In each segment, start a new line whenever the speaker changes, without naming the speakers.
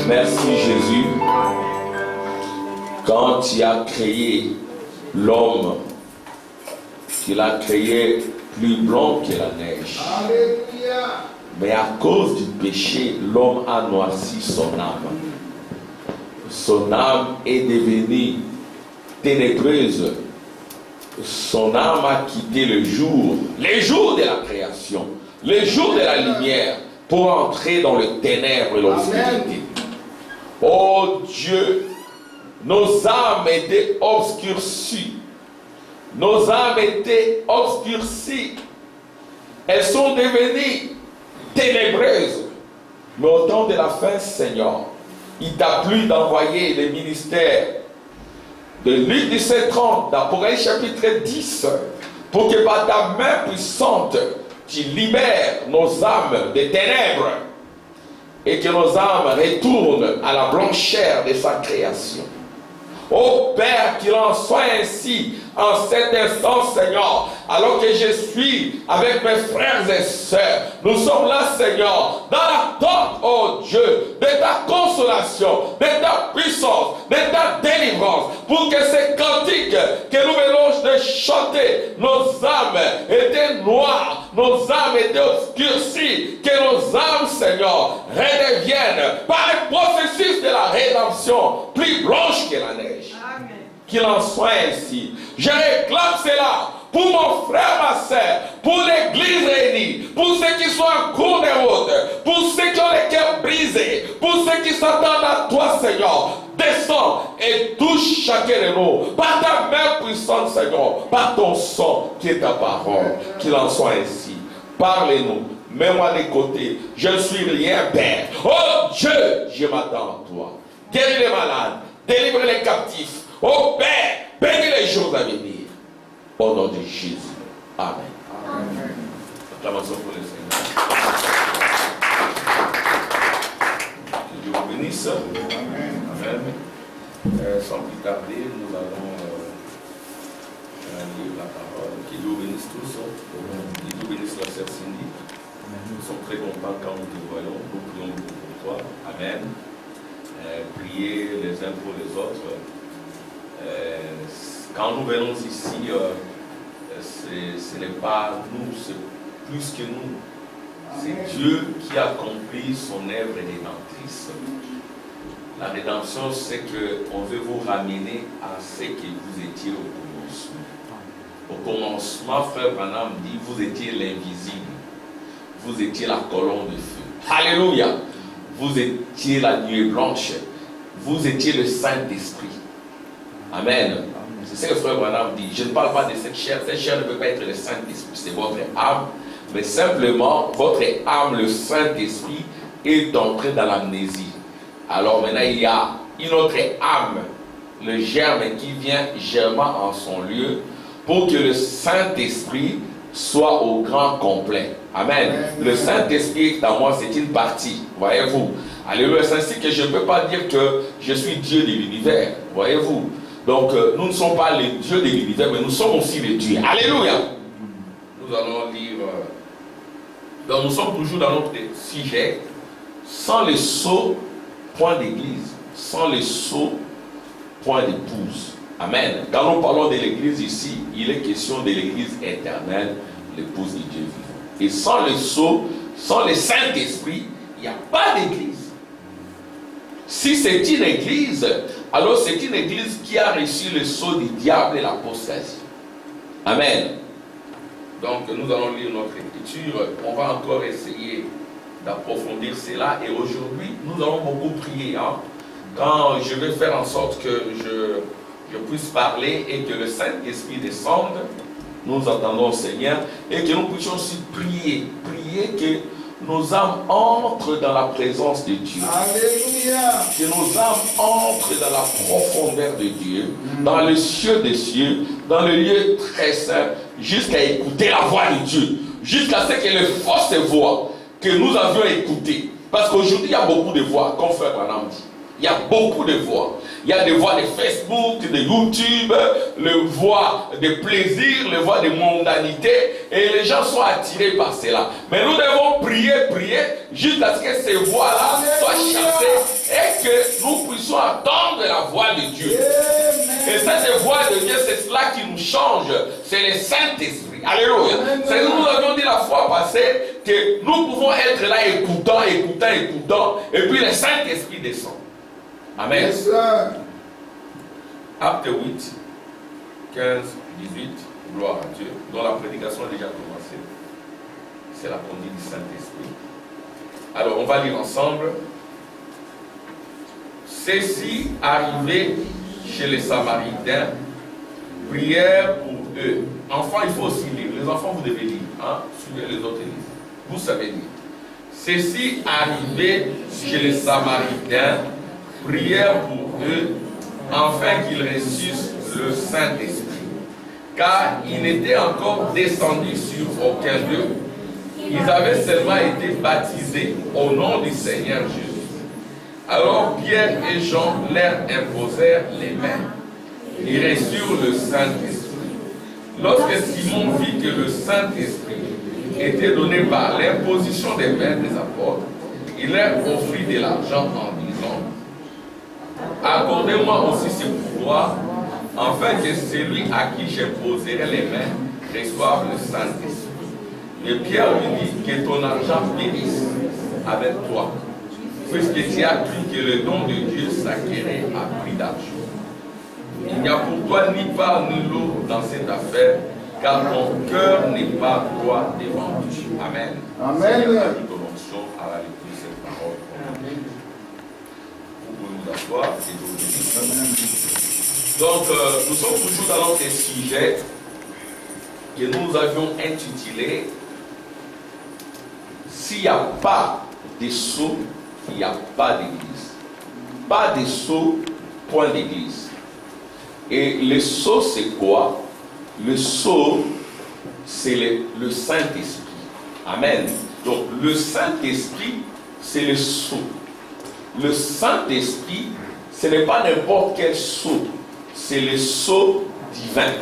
Merci Jésus. Quand tu as créé l'homme, tu l'as créé plus blanc que la neige. Mais à cause du péché, l'homme a noirci son âme. Son âme est devenue ténébreuse. Son âme a quitté le jour, les jours de la création, les jours de la lumière, pour entrer dans le ténèbre et l'obscurité. Oh Dieu, nos âmes étaient obscurcies. Nos âmes étaient obscurcies. Elles sont devenues ténébreuses. Mais au temps de la fin, Seigneur, il t'a plu d'envoyer le ministère de Luc 17:30, d'Apocalypse chapitre 10, pour que par ta main puissante, tu libères nos âmes des ténèbres et que nos âmes retournent à la blancheur de sa création. Ô Père, qu'il en soit ainsi en cet instant, Seigneur, alors que je suis avec mes frères et sœurs. Nous sommes là, Seigneur, dans l'attente, oh Dieu, de ta consolation, de ta puissance, de ta délivrance, pour que ces cantiques que nous venons de chanter, nos âmes étaient noires, nos âmes étaient obscurcies, que nos âmes, Seigneur, redeviennent par le processus de la rédemption plus blanche que la neige. Amen. Qu'il en soit ainsi. Je réclame cela pour mon frère, ma soeur, pour l'église réunie, pour ceux qui sont en cours de route, pour ceux qui ont les cœurs brisés, pour ceux qui s'attendent à toi, Seigneur. Descends et touche chacun de nous par ta main puissante, Seigneur, par ton sang qui est ta parole. Qu'il en soit ainsi. Parlez-nous. Mets-moi de côté. Je ne suis rien, Père. Oh Dieu, je m'attends à toi. Guéris les malades. Délivre les captifs. Oh Père, bénis les jours à venir. Au nom de Jésus. Amen. Amen. Acclamation pour le Seigneur. Que Dieu vous bénisse. Amen. Sans plus tarder, nous allons lire la parole. Que Dieu vous bénisse tous. Que Dieu bénisse la sœur Cindy. Nous sommes très contents quand nous te voyons. Nous prions pour toi. Amen. Prier les uns pour les autres. Quand nous venons ici, ce n'est pas nous, c'est plus que nous. C'est Dieu qui accomplit son œuvre rédemptrice. La rédemption, c'est qu'on veut vous ramener à ce que vous étiez au commencement. Au commencement, frère Branham dit, vous étiez l'invisible. Vous étiez la colonne de feu. Alléluia. Vous étiez la nuée blanche. Vous étiez le Saint-Esprit. Amen. C'est ce que frère Branham dit. Je ne parle pas de cette chair. Cette chair ne peut pas être le Saint-Esprit. C'est votre âme. Mais simplement, votre âme, le Saint-Esprit, est entré dans l'amnésie. Alors maintenant, il y a une autre âme, le germe qui vient germer en son lieu pour que le Saint-Esprit soit au grand complet. Amen. Le Saint-Esprit est en moi, c'est une partie. Voyez-vous. Alléluia. C'est ainsi que je ne peux pas dire que je suis Dieu de l'univers. Voyez-vous. Donc, nous ne sommes pas les dieux de l'univers, mais nous sommes aussi les dieux. Alléluia. Nous allons lire. Donc, nous sommes toujours dans notre sujet. Sans le sceau, point d'église. Sans le sceau, point d'épouse. Amen. Quand nous parlons de l'église ici, il est question de l'église éternelle, l'épouse de Dieu vivant. Et sans le sceau, sans le Saint-Esprit, il n'y a pas d'église. Si c'est une église, alors c'est une église qui a reçu le sceau du diable et l'apostasie. Amen. Donc nous allons lire notre écriture. On va encore essayer d'approfondir cela. Et aujourd'hui, nous allons beaucoup prier. Quand je vais faire en sorte que je puisse parler et que le Saint-Esprit descende, nous entendons le Seigneur et que nous puissions aussi prier. Prier que nos âmes entrent dans la présence de Dieu. Alléluia. Que nos âmes entrent dans la profondeur de Dieu, dans les cieux des cieux, dans le lieu très saint, jusqu'à écouter la voix de Dieu, jusqu'à ce que les fausses voix que nous avions écoutées. Parce qu'aujourd'hui, il y a beaucoup de voix, comme Frère Branham dit. Il y a beaucoup de voix. Il y a des voix de Facebook, de YouTube, les voix de plaisir, les voix de mondanité. Et les gens sont attirés par cela. Mais nous devons prier, jusqu'à ce que ces voix-là soient chassées et la voix de Dieu. Et cette voix de Dieu, c'est cela qui nous change. C'est le Saint-Esprit. Alléluia. C'est nous avions dit la fois passée que nous pouvons être là écoutant. Et puis le Saint-Esprit descend. Amen.
Yes,
Acte 8, 15, 18. Gloire à Dieu. Dont la prédication a déjà commencé. C'est la conduite du Saint-Esprit. Alors on va lire ensemble. Ceci arrivé chez les Samaritains, prière pour eux. Enfants, il faut aussi lire. Les enfants, vous devez lire. Hein? Suivez les autres livres. Vous savez lire. Ceci arrivé chez les Samaritains, prière pour eux, afin qu'ils reçussent le Saint-Esprit. Car ils n'étaient encore descendus sur aucun d'eux. Ils avaient seulement été baptisés au nom du Seigneur Jésus. Alors Pierre et Jean leur imposèrent les mains. Ils reçurent le Saint-Esprit. Lorsque Simon vit que le Saint-Esprit était donné par l'imposition des mains des apôtres, il leur offrit de l'argent en disant: accordez-moi aussi ce pouvoir, afin que celui à qui j'imposerai les mains reçoive le Saint-Esprit. Et Pierre lui dit: que ton argent périsse avec toi, puisque tu as cru que le don de Dieu s'acquérait à prix d'argent. Il n'y a pour toi ni part ni lot dans cette affaire, car ton cœur n'est pas droit devant Dieu. Amen.
Amen.
Seigneur, nous commençons à la lecture de cette parole. Amen. Vous pouvez vous asseoir et vous bénir. Donc, nous sommes toujours dans notre sujet que nous avions intitulé s'il n'y a pas de sceau, il n'y a pas d'église. Pas de sceau, point d'église. Et le sceau, c'est quoi? Le sceau, c'est le Saint-Esprit. Amen. Donc, le Saint-Esprit, c'est le sceau. Le Saint-Esprit, ce n'est pas n'importe quel sceau. C'est le sceau divin.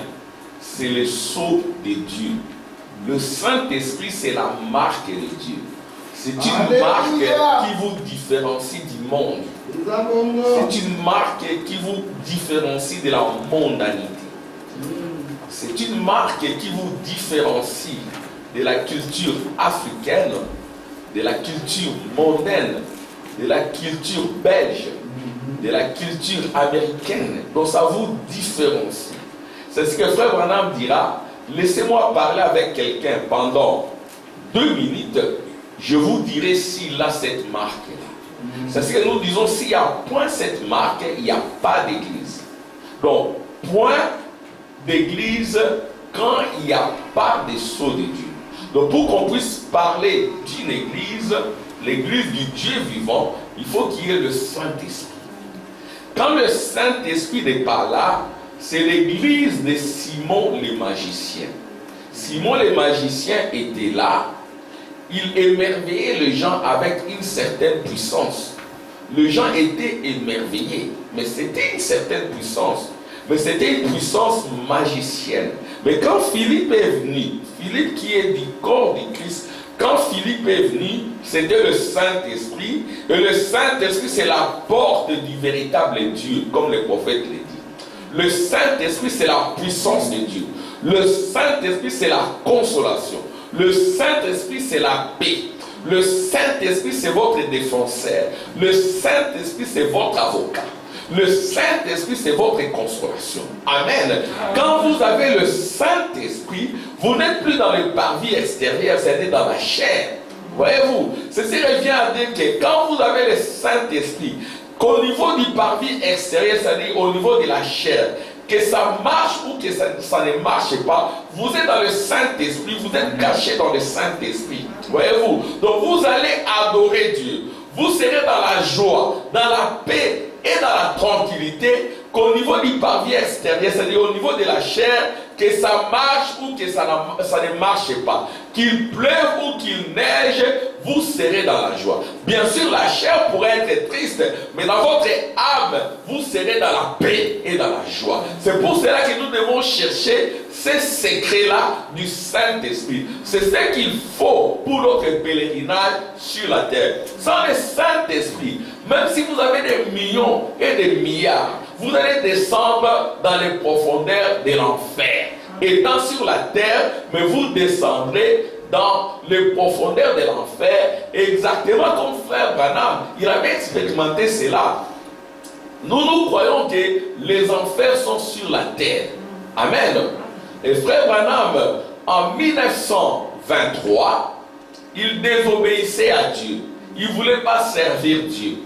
C'est le sceau de Dieu. Le Saint-Esprit, c'est la marque de Dieu. C'est une marque qui vous différencie du monde. C'est une marque qui vous différencie de la mondanité. C'est une marque qui vous différencie de la culture africaine, de la culture mondaine, de la culture belge, de la culture américaine. Donc ça vous différencie. C'est ce que Frère Branham dira: laissez-moi parler avec quelqu'un pendant 2 minutes, je vous dirai s'il a cette marque-là. C'est ce que nous disons: s'il n'y a point cette marque, il n'y a pas d'église. Donc, point d'église quand il n'y a pas de sceau de Dieu. Donc, pour qu'on puisse parler d'une église, l'église du Dieu vivant, il faut qu'il y ait le Saint-Esprit. Quand le Saint-Esprit n'est pas là, c'est l'église de Simon le magicien. Simon le magicien était là. Il émerveillait les gens avec une certaine puissance. Les gens étaient émerveillés, mais c'était une certaine puissance. Mais c'était une puissance magicienne. Mais quand Philippe est venu, Philippe qui est du corps du Christ, quand Philippe est venu, c'était le Saint-Esprit. Et le Saint-Esprit, c'est la porte du véritable Dieu, comme le prophète l'a dit. Le Saint-Esprit, c'est la puissance de Dieu. Le Saint-Esprit, c'est la consolation. Le Saint-Esprit, c'est la paix. Le Saint-Esprit, c'est votre défenseur. Le Saint-Esprit, c'est votre avocat. Le Saint-Esprit, c'est votre consolation. Amen. Quand vous avez le Saint-Esprit, vous n'êtes plus dans le parvis extérieur, vous êtes dans la chair. Voyez-vous, ceci revient à dire que quand vous avez le Saint-Esprit, qu'au niveau du parvis extérieur, c'est-à-dire au niveau de la chair, que ça marche ou que ça ne marche pas, vous êtes dans le Saint-Esprit, vous êtes caché dans le Saint-Esprit. Voyez-vous, donc vous allez adorer Dieu. Vous serez dans la joie, dans la paix et dans la tranquillité, qu'au niveau du parvis extérieur, c'est-à-dire au niveau de la chair, que ça marche ou que ça ne marche pas. Qu'il pleuve ou qu'il neige, vous serez dans la joie. Bien sûr, la chair pourrait être triste, mais dans votre âme, vous serez dans la paix et dans la joie. C'est pour cela que nous devons chercher ces secrets-là du Saint-Esprit. C'est ce qu'il faut pour notre pèlerinage sur la terre. Sans le Saint-Esprit, Même si vous avez des millions et des milliards, vous allez descendre dans les profondeurs de l'enfer. Étant sur la terre, mais vous descendrez dans les profondeurs de l'enfer, exactement comme frère Branham, il avait expérimenté cela. Nous croyons que les enfers sont sur la terre. Amen. Et frère Branham, en 1923, il désobéissait à Dieu. Il ne voulait pas servir Dieu.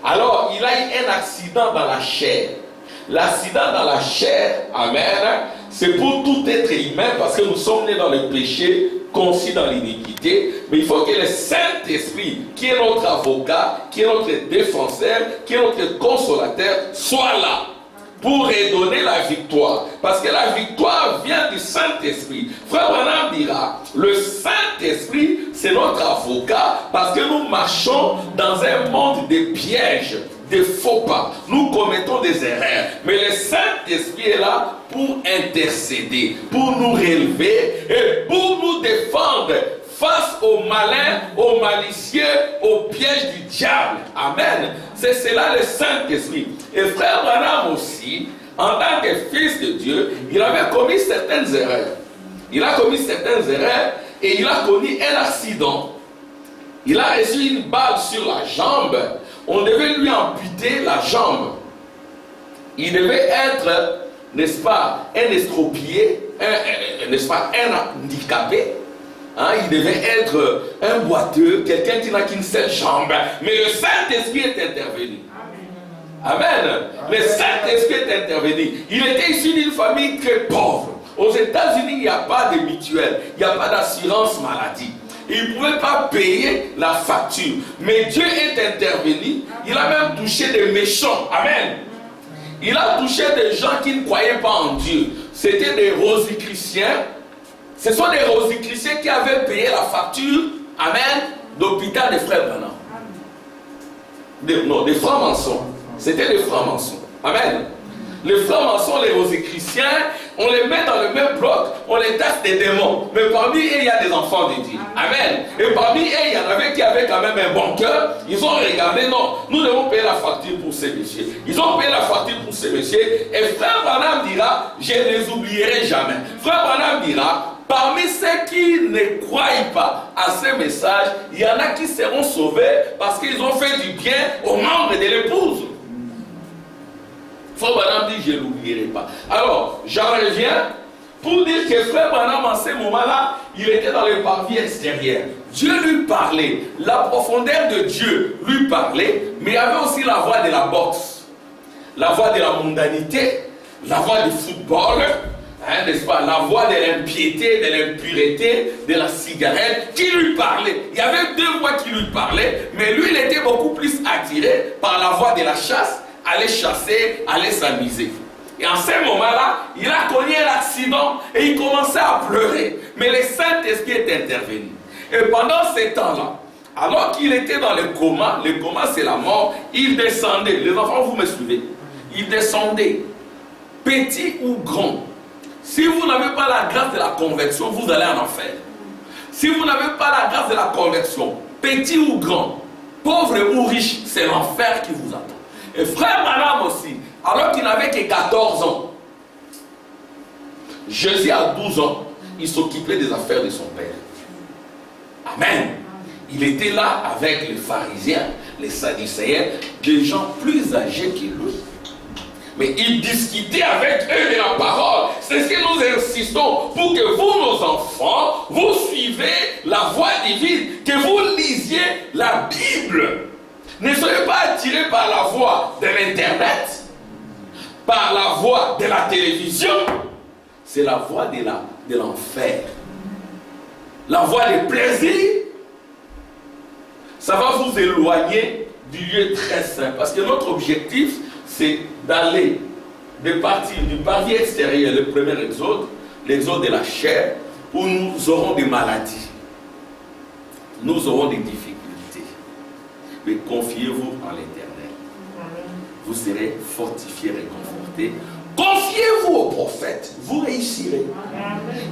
Alors, il a eu un accident dans la chair. L'accident dans la chair, amen, c'est pour tout être humain parce que nous sommes nés dans le péché, conçus dans l'iniquité. Mais il faut que le Saint-Esprit, qui est notre avocat, qui est notre défenseur, qui est notre consolateur, soit là pour redonner la victoire. Parce que la victoire vient du Saint-Esprit. Frère Branham dira, le Saint-Esprit, c'est notre avocat parce que nous marchons dans un monde de pièges, de faux pas. Nous commettons des erreurs. Mais le Saint-Esprit est là pour intercéder, pour nous relever et pour nous défendre face aux malins, aux malicieux, aux pièges du diable. Amen. C'est cela le Saint-Esprit. Et frère Branham aussi, en tant que fils de Dieu, il avait commis certaines erreurs. Il a commis certaines erreurs et il a connu un accident. Il a reçu une balle sur la jambe. On devait lui amputer la jambe. Il devait être, n'est-ce pas, un estropié, n'est-ce pas, un handicapé. Hein, il devait être un boiteux, quelqu'un qui n'a qu'une seule jambe. Mais le Saint-Esprit est intervenu. Amen. Le Saint-Esprit est intervenu. Il était issu d'une famille très pauvre. Aux États-Unis, il n'y a pas de mutuelle, il n'y a pas d'assurance maladie. Il ne pouvait pas payer la facture. Mais Dieu est intervenu. Il a même touché des méchants. Amen. Il a touché des gens qui ne croyaient pas en Dieu. C'était des rosicruciens. Ce sont des rosicruciens qui avaient payé la facture. Amen. D'hôpital des frères Branham. Non, des francs-maçons. C'était des francs-maçons. Amen. Les francs-maçons, les rosicruciens, on les met dans le même bloc, on les tasse des démons. Mais parmi eux, il y a des enfants de Dieu. Amen. Et parmi eux, il y en avait qui avaient quand même un bon cœur. Ils ont regardé, non, nous devons payer la facture pour ces messieurs. Ils ont payé la facture pour ces messieurs. Et frère Branham dira, je ne les oublierai jamais. Frère Branham dira, parmi ceux qui ne croient pas à ce message, il y en a qui seront sauvés parce qu'ils ont fait du bien aux membres de l'épouse. Frère Branham dit, je ne l'oublierai pas. Alors, j'en reviens pour dire que frère Branham, en ce moment-là, il était dans le parvis extérieur. Dieu lui parlait. La profondeur de Dieu lui parlait, mais il y avait aussi la voix de la boxe, la voix de la mondanité, la voix du football, hein, n'est-ce pas, la voix de l'impiété, de l'impureté, de la cigarette, qui lui parlait. Il y avait deux voix qui lui parlaient, mais lui, il était beaucoup plus attiré par la voix de la chasse, aller chasser, aller s'amuser. Et en ce moment-là, il a connu un accident et il commençait à pleurer. Mais le Saint-Esprit est intervenu. Et pendant ce temps-là, alors qu'il était dans le coma c'est la mort, il descendait. Les enfants, vous me suivez? Il descendait, petit ou grand. Si vous n'avez pas la grâce de la conversion, vous allez en enfer. Si vous n'avez pas la grâce de la conversion, petit ou grand, pauvre ou riche, c'est l'enfer qui vous attend. Et frère Branham aussi, alors qu'il n'avait que 14 ans, Jésus à 12 ans, il s'occupait des affaires de son père. Amen. Il était là avec les pharisiens, les sadducéens, des gens plus âgés que lui. Mais il discutait avec eux de la parole. C'est ce que nous insistons pour que vous, nos enfants, vous suivez la voie divine, que vous lisiez la Bible. Ne soyez pas attirés par la voie de l'internet, par la voie de la télévision. C'est la voie de l'enfer. La voie des plaisirs. Ça va vous éloigner du lieu très saint. Parce que notre objectif, c'est d'aller de partir du parvis extérieur, le premier exode, l'exode de la chair, où nous aurons des maladies. Nous aurons des difficultés. Mais confiez-vous en l'Éternel. Vous serez fortifiés, réconfortés. Confiez-vous aux prophètes, vous réussirez.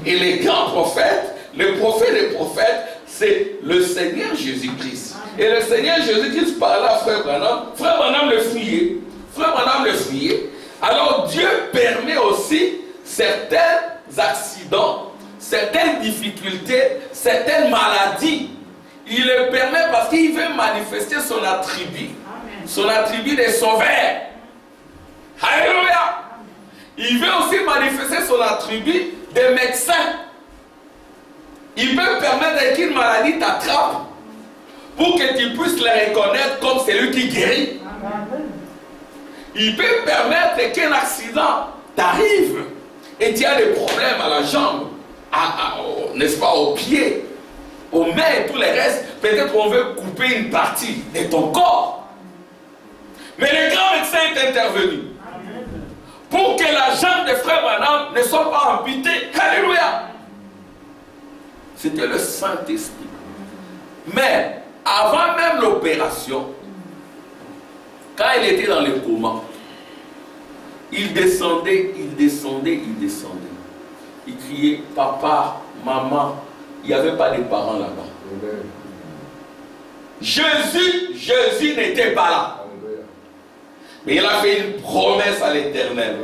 Et les grands prophètes, les prophètes des prophètes, c'est le Seigneur Jésus-Christ. Et le Seigneur Jésus-Christ parlait à Frère Branham le fuyait. Frère Branham le fuyait. Alors Dieu permet aussi certains accidents, certaines difficultés, certaines maladies. Il le permet parce qu'il veut manifester son attribut. Son attribut des sauveurs. Alléluia. Il veut aussi manifester son attribut des médecins. Il peut permettre qu'une maladie t'attrape pour que tu puisses le reconnaître comme celui qui guérit. Il peut permettre qu'un accident t'arrive et tu as des problèmes à la jambe, n'est-ce pas, au pied, aux mains et tout le reste. Peut-être qu'on veut couper une partie de ton corps. Mais le grand médecin est intervenu pour que la jambe de Frère Branham ne soit pas amputée. Alléluia. C'était le Saint-Esprit. Mais avant même l'opération, quand il était dans le coma, il descendait. Il criait, papa, maman. Il n'y avait pas de parents là-bas. Jésus n'était pas là. Mais il a fait une promesse à l'Éternel.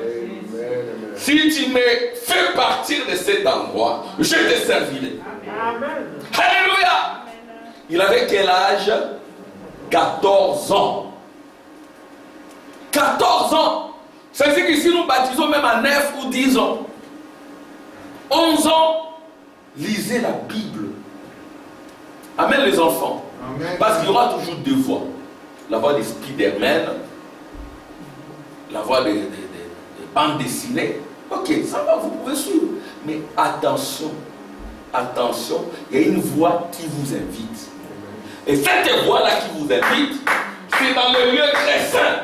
Si tu me fais partir de cet endroit, je te servirai. Amen. Alléluia. Il avait quel âge? 14 ans. 14 ans. C'est-à-dire qu'ici nous baptisons même à 9 ou 10 ans. 11 ans, lisez la Bible. Amen les enfants. Amen. Parce qu'il y aura toujours deux voix. La voix des Spider-Man, la voix des bandes dessinées. Ok, ça va, vous pouvez suivre. Mais attention, il y a une voix qui vous invite. Et cette voix-là qui vous invite, c'est dans le lieu très saint.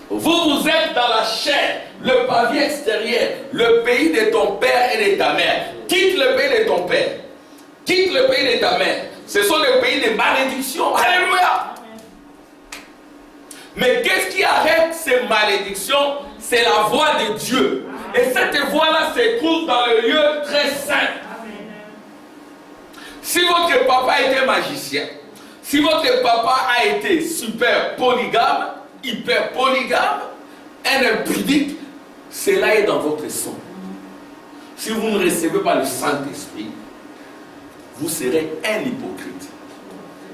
Vous êtes dans la chair, le pavé extérieur, le pays de ton père et de ta mère. Quitte le pays de ton père. Quitte le pays de ta mère. Ce sont les pays de malédiction. Alléluia. Mais qu'est-ce qui arrête ces malédictions? C'est la voix de Dieu. Et cette voix-là se trouve dans le lieu très saint. Si votre papa était magicien, si votre papa a été super polygame, hyper polygame, un impudique, cela est dans votre sang. Si vous ne recevez pas le Saint-Esprit, vous serez un hypocrite.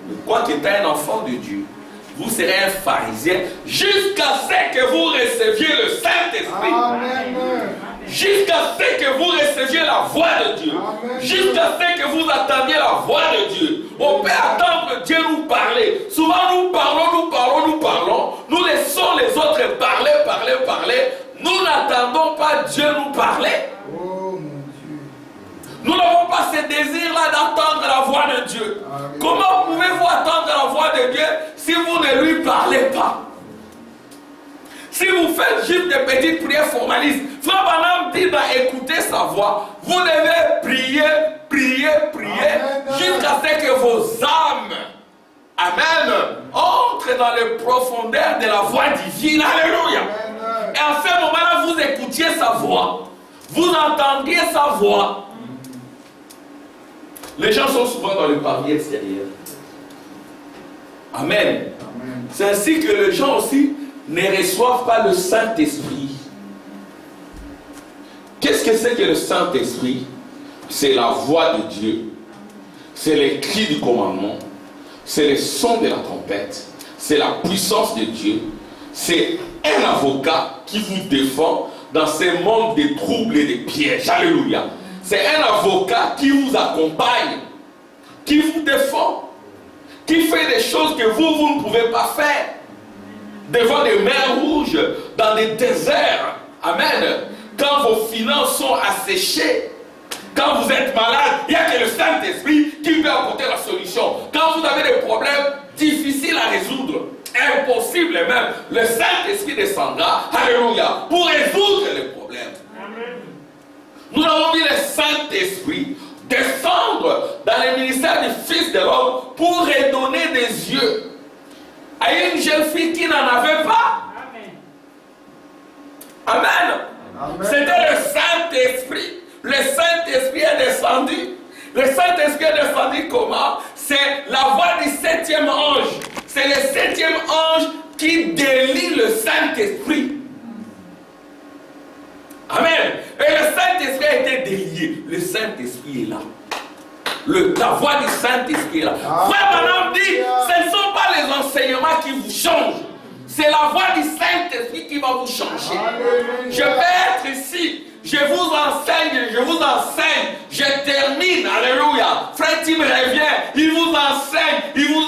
Mais quand tu es un enfant de Dieu, vous serez un pharisien jusqu'à ce que vous receviez le Saint-Esprit. Jusqu'à ce que vous receviez la voix de Dieu. Jusqu'à ce que vous attendiez la voix de Dieu. On peut attendre Dieu nous parler. Souvent nous parlons. Nous laissons les autres parler. Nous n'attendons pas Dieu nous parler. Nous n'avons pas ce désir-là d'attendre la voix de Dieu. Amen. Comment pouvez-vous attendre la voix de Dieu si vous ne lui parlez pas? Si vous faites juste des petites prières formalistes, Frère Branham dit d'écouter sa voix. Vous devez prier jusqu'à ce que vos âmes, amen, entrent dans les profondeurs de la voix divine. Alléluia. Amen. Et à ce moment-là, vous écoutiez sa voix. Vous entendiez sa voix. Les gens sont souvent dans le pavillon extérieur. Amen. Amen. C'est ainsi que les gens aussi ne reçoivent pas le Saint-Esprit. Qu'est-ce que c'est que le Saint-Esprit? C'est la voix de Dieu. C'est les cris du commandement. C'est le son de la trompette. C'est la puissance de Dieu. C'est un avocat qui vous défend dans ces mondes de troubles et de pièges. Alléluia. C'est un avocat qui vous accompagne, qui vous défend, qui fait des choses que vous ne pouvez pas faire. Devant des mers rouges, dans des déserts. Amen. Quand vos finances sont asséchées, quand vous êtes malade, il n'y a que le Saint-Esprit qui peut apporter la solution. Quand vous avez des problèmes difficiles à résoudre, impossibles même, le Saint-Esprit descendra, alléluia, pour résoudre les problèmes. Amen. Nous avons vu le Saint-Esprit descendre dans le ministère du Fils de l'homme pour redonner des yeux à une jeune fille qui n'en avait pas. Amen. Amen. Amen. C'était le Saint-Esprit. Le Saint-Esprit est descendu. Le Saint-Esprit est descendu comment? c'est la voix du 7e ange. C'est le 7e ange qui délie le Saint-Esprit. Amen. Et le Saint-Esprit a été délié. Le Saint-Esprit est là. La voix du Saint-Esprit est là. Frère Branham dit, ce ne sont pas les enseignements qui vous changent. C'est la voix du Saint-Esprit qui va vous changer. Je vais être ici. Je vous enseigne, je termine, alléluia. Frère Tim revient, il vous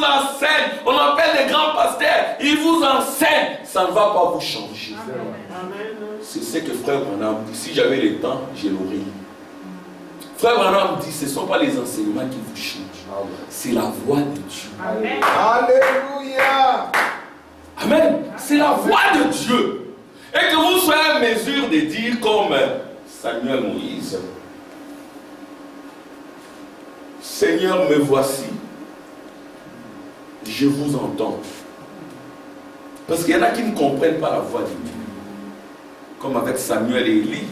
enseigne. On appelle les grands pasteurs, il vous enseigne. Ça ne va pas vous changer. C'est ce que Frère Branham dit. Si j'avais le temps, je l'aurais dit. Frère Branham dit, ce ne sont pas les enseignements qui vous changent. C'est la voix de Dieu.
Amen.
Alléluia.
Amen. C'est la voix de Dieu. Et que vous soyez en mesure de dire comme Samuel Moïse, Seigneur, me voici, je vous entends. Parce qu'il y en a qui ne comprennent pas la voix de Dieu. Comme avec Samuel et Élie.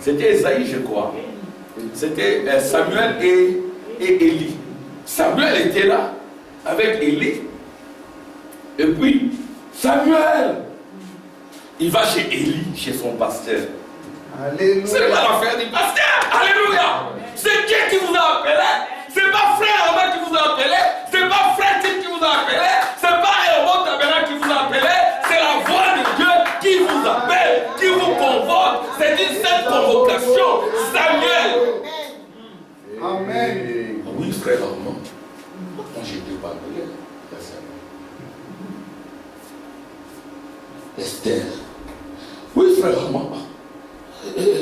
C'était Esaïe, je crois. C'était Samuel et Élie. Samuel était là avec Élie. Et puis, Samuel, il va chez Élie, chez son pasteur.
Alléluia.
C'est pas l'affaire du pasteur. Alléluia. C'est Dieu qui vous a appelé. C'est pas frère Robert qui vous a appelé. C'est pas frère Tim qui vous a appelé. C'est pas Héros Tabernacle qui vous a appelé. C'est la voix de Dieu qui vous appelle, qui vous convoque. C'est une cette convocation. Samuel.
Amen.
Oui, frère Armand. Moi, j'ai deux partenaires. Esther. Oui, frère Armand.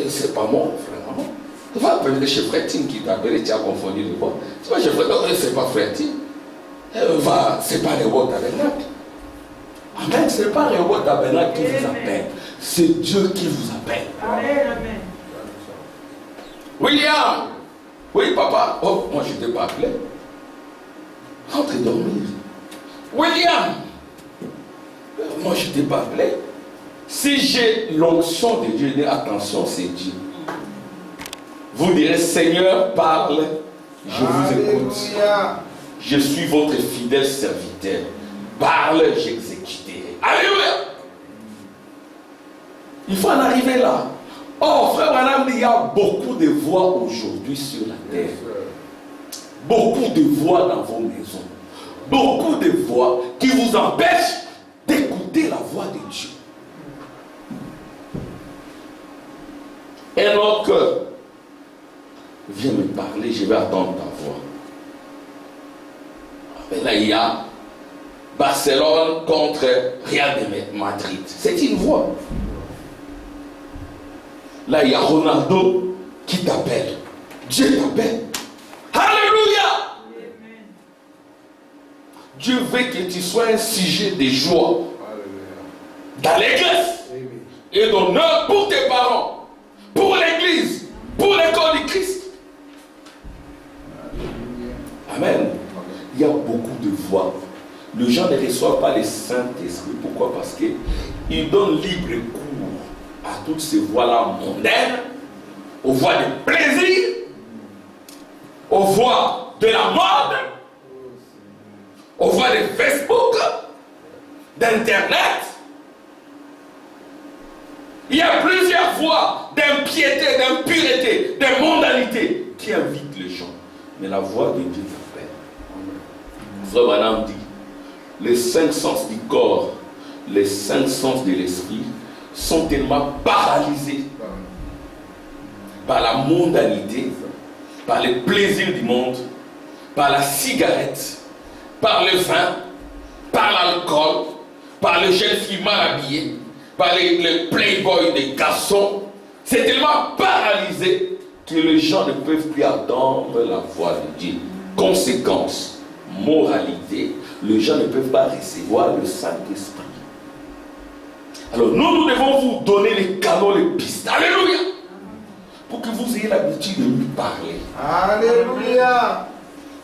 C'est pas moi, frère Armand. Va appeler chez frère Tim qui t'appelle, tu as confondu les voix. C'est pas chez frère, non, c'est pas frère Tim. Va, c'est pas les voix tabernacle. Amen, c'est pas les voix tabernacle qui vous appelle. C'est Dieu qui vous appelle.
Amen, amen.
William. Oui, papa. Oh, moi je t'ai pas appelé. Rentre dormir. William. Moi je t'ai pas appelé. Si j'ai l'onction de Dieu, dis attention, c'est Dieu. Vous direz, Seigneur, parle, je vous écoute. Je suis votre fidèle serviteur. Parle, j'exécuterai. Alléluia. Il faut en arriver là. Oh, frère Branham, il y a beaucoup de voix aujourd'hui sur la terre. Beaucoup de voix dans vos maisons. Beaucoup de voix qui vous empêchent d'écouter la voix de Dieu. Enoch, viens me parler, je vais attendre ta voix. Mais là, il y a Barcelone contre Real de Madrid. C'est une voix. Là, il y a Ronaldo qui t'appelle. Dieu t'appelle. Alléluia. Dieu veut que tu sois un sujet de joie, d'allégresse et d'honneur pour tes parents, pour l'église, pour l'école du Christ. Amen. Il y a beaucoup de voix. Le gens ne reçoivent pas le Saint-Esprit. Pourquoi? Parce qu'il donne libre cours à toutes ces voix-là mondaines, aux voix de plaisir, aux voix de la mode, aux voix de Facebook, d'Internet. Il y a plusieurs voix d'impiété, d'impureté, de mondanité qui invitent les gens. Mais la voix de Dieu t'appelle. Frère Branham dit, les 5 sens du corps, les 5 sens de l'esprit sont tellement paralysés par la mondanité, par les plaisirs du monde, par la cigarette, par le vin, par l'alcool, par les jeunes filles mal habillées, par les playboys des garçons. C'est tellement paralysé que les gens ne peuvent plus attendre la voix de Dieu. Conséquence, moralité, les gens ne peuvent pas recevoir le Saint-Esprit. Alors nous devons vous donner les canaux, les pistes. Alléluia. Pour que vous ayez l'habitude de lui parler.
Alléluia.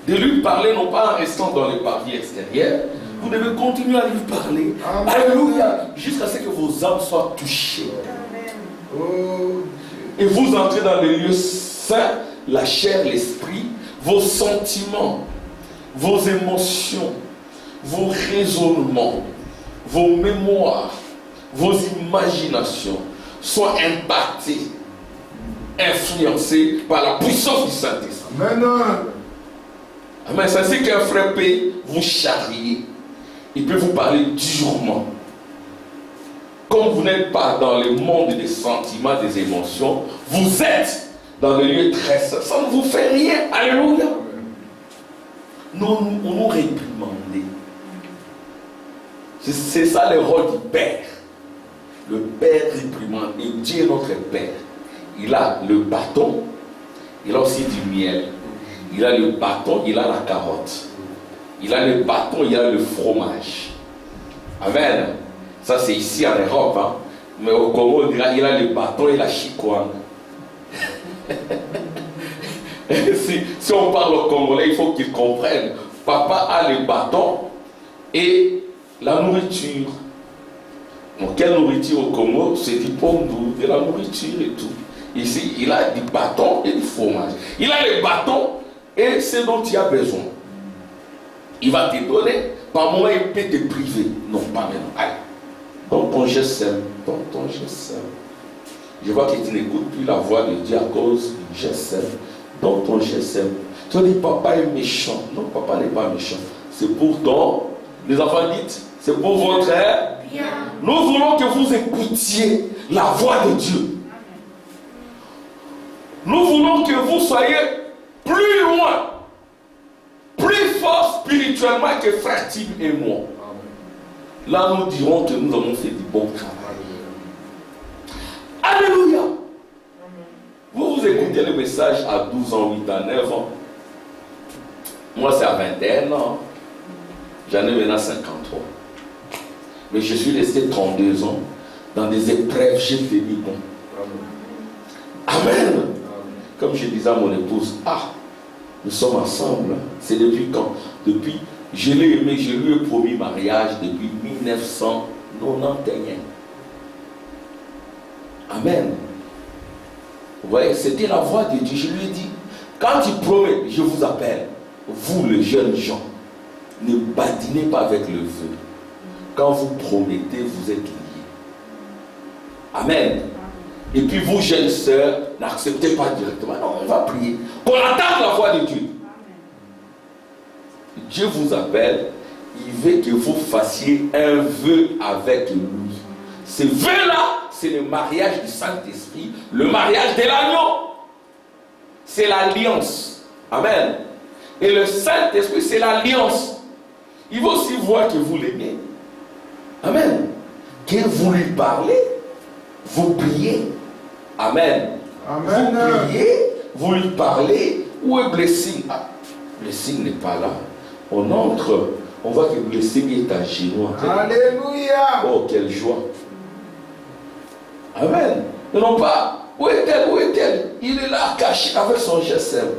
De lui parler, non pas en restant dans les parvis extérieurs. Vous devez continuer à lui parler. Amen. Alléluia. Jusqu'à ce que vos âmes soient touchées.
Oh.
Et vous entrez dans les lieux saints, la chair, l'esprit, vos sentiments vos émotions, vos raisonnements, vos mémoires, vos imaginations soient impactés, influencés par la puissance du Saint-Esprit.
Amen.
Amen. C'est ainsi qu'un frère peut vous charrier. Il peut vous parler durement. Comme vous n'êtes pas dans le monde des sentiments, des émotions, vous êtes dans le lieu très saint. Ça ne vous fait rien. Alléluia. Nous réprimandons. C'est ça le rôle du Père. Le Père réprimande. Et Dieu est notre Père. Il a le bâton, il a aussi du miel. Il a le bâton, il a la carotte. Il a le bâton, il a le fromage. Amen. Ça c'est ici en Europe. Hein. Mais au Congo, il a le bâton et la chikwang. si on parle au Congolais, il faut qu'ils comprennent. Papa a le bâton et la nourriture. Donc, quelle nourriture au Congo? C'est du pomme de la nourriture et tout. Ici, il a du bâton et du fromage. Il a le bâton et c'est dont il a besoin. Il va te donner, par moment il peut te priver. Non, pas maintenant. Allez, donc ton GSM, je vois que tu n'écoutes plus la voix de Dieu à cause du GSM. Donc ton GSM. Tu dis, papa est méchant. Non, papa n'est pas méchant. C'est pour ton, les enfants dites, c'est pour votre bien. Nous voulons que vous écoutiez la voix de Dieu. Nous voulons que vous soyez plus loin, plus fort spirituellement que frère Tim et moi. Là, nous dirons que nous avons fait du bon travail. Alléluia. Vous écoutez le message à 12 ans, 8 ans, 9 ans. Moi, c'est à 21 ans. J'en ai maintenant 53. Mais je suis resté 32 ans dans des épreuves, j'ai tenu bon. Amen. Comme je disais à mon épouse, nous sommes ensemble. C'est depuis quand? Depuis, je l'ai aimé, je lui ai promis mariage depuis 1991. Amen. Vous voyez, c'était la voix de Dieu. Je lui ai dit, quand tu promets, je vous appelle, vous les jeunes gens, ne badinez pas avec le vœu. Quand vous promettez, vous êtes liés. Amen. Et puis vous, jeunes sœurs, n'acceptez pas directement. Non, on va prier. Qu'on attende la voix de Dieu. Dieu vous appelle. Il veut que vous fassiez un vœu avec lui. Ce vœu-là, c'est le mariage du Saint-Esprit, le mariage de l'agneau. C'est l'alliance. Amen. Et le Saint-Esprit, c'est l'alliance. Il veut aussi voir que vous l'aimez. Amen. Que vous lui parlez, vous priez. Amen.
Amen.
Vous priez, vous lui parlez. Où est blessing? Blessing n'est pas là. On entre, on voit que blessing est à genoux.
Alléluia.
Oh, quelle joie. Amen. Non pas, où est-elle? Où est-elle? Il est là, caché avec son GSM.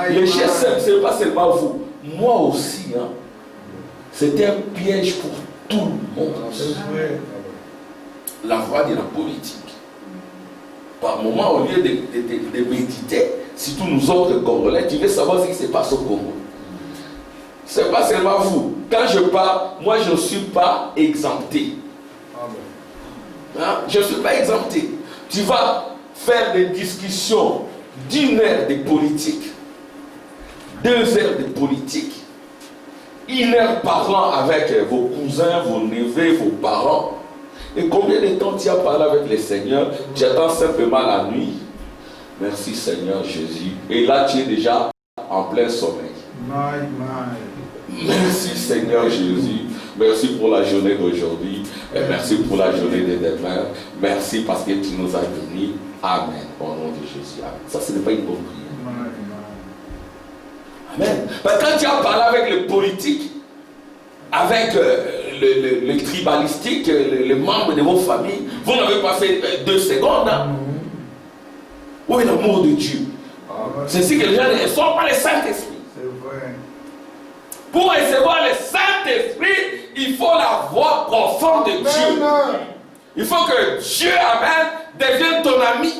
Le GSM, ce n'est pas seulement vous. Moi aussi. Hein. C'était un piège pour tout le monde. La voie de la politique. Par moment, au lieu de méditer, surtout nous autres Congolais, tu veux savoir ce qui se passe au Congo. Ce n'est pas seulement vous. Quand je parle, moi je ne suis pas exempté. Hein? Je ne suis pas exempté. Tu vas faire des discussions d'1 heure de politique, 2 heures de politique, 1 heure parlant avec vos cousins, vos neveux, vos parents. Et combien de temps tu as parlé avec le Seigneur? Tu attends simplement la nuit. Merci Seigneur Jésus. Et là tu es déjà en plein sommeil. Merci Seigneur Jésus. Merci pour la journée d'aujourd'hui. Et merci pour la journée de demain. Merci parce que tu nous as bénis. Amen. Au nom de Jésus. Amen. Ça, ce n'est pas une bonne prière. Amen. Parce que quand tu as parlé avec le politique, avec le tribalistique, les membres de vos familles, vous n'avez pas fait 2 secondes. Hein? Où est l'amour de Dieu? C'est ainsi que les gens ne reçoivent pas le Saint-Esprit. Pour recevoir le Saint-Esprit, il faut la voix profonde de Dieu. Il faut que Dieu, amen, devienne ton ami.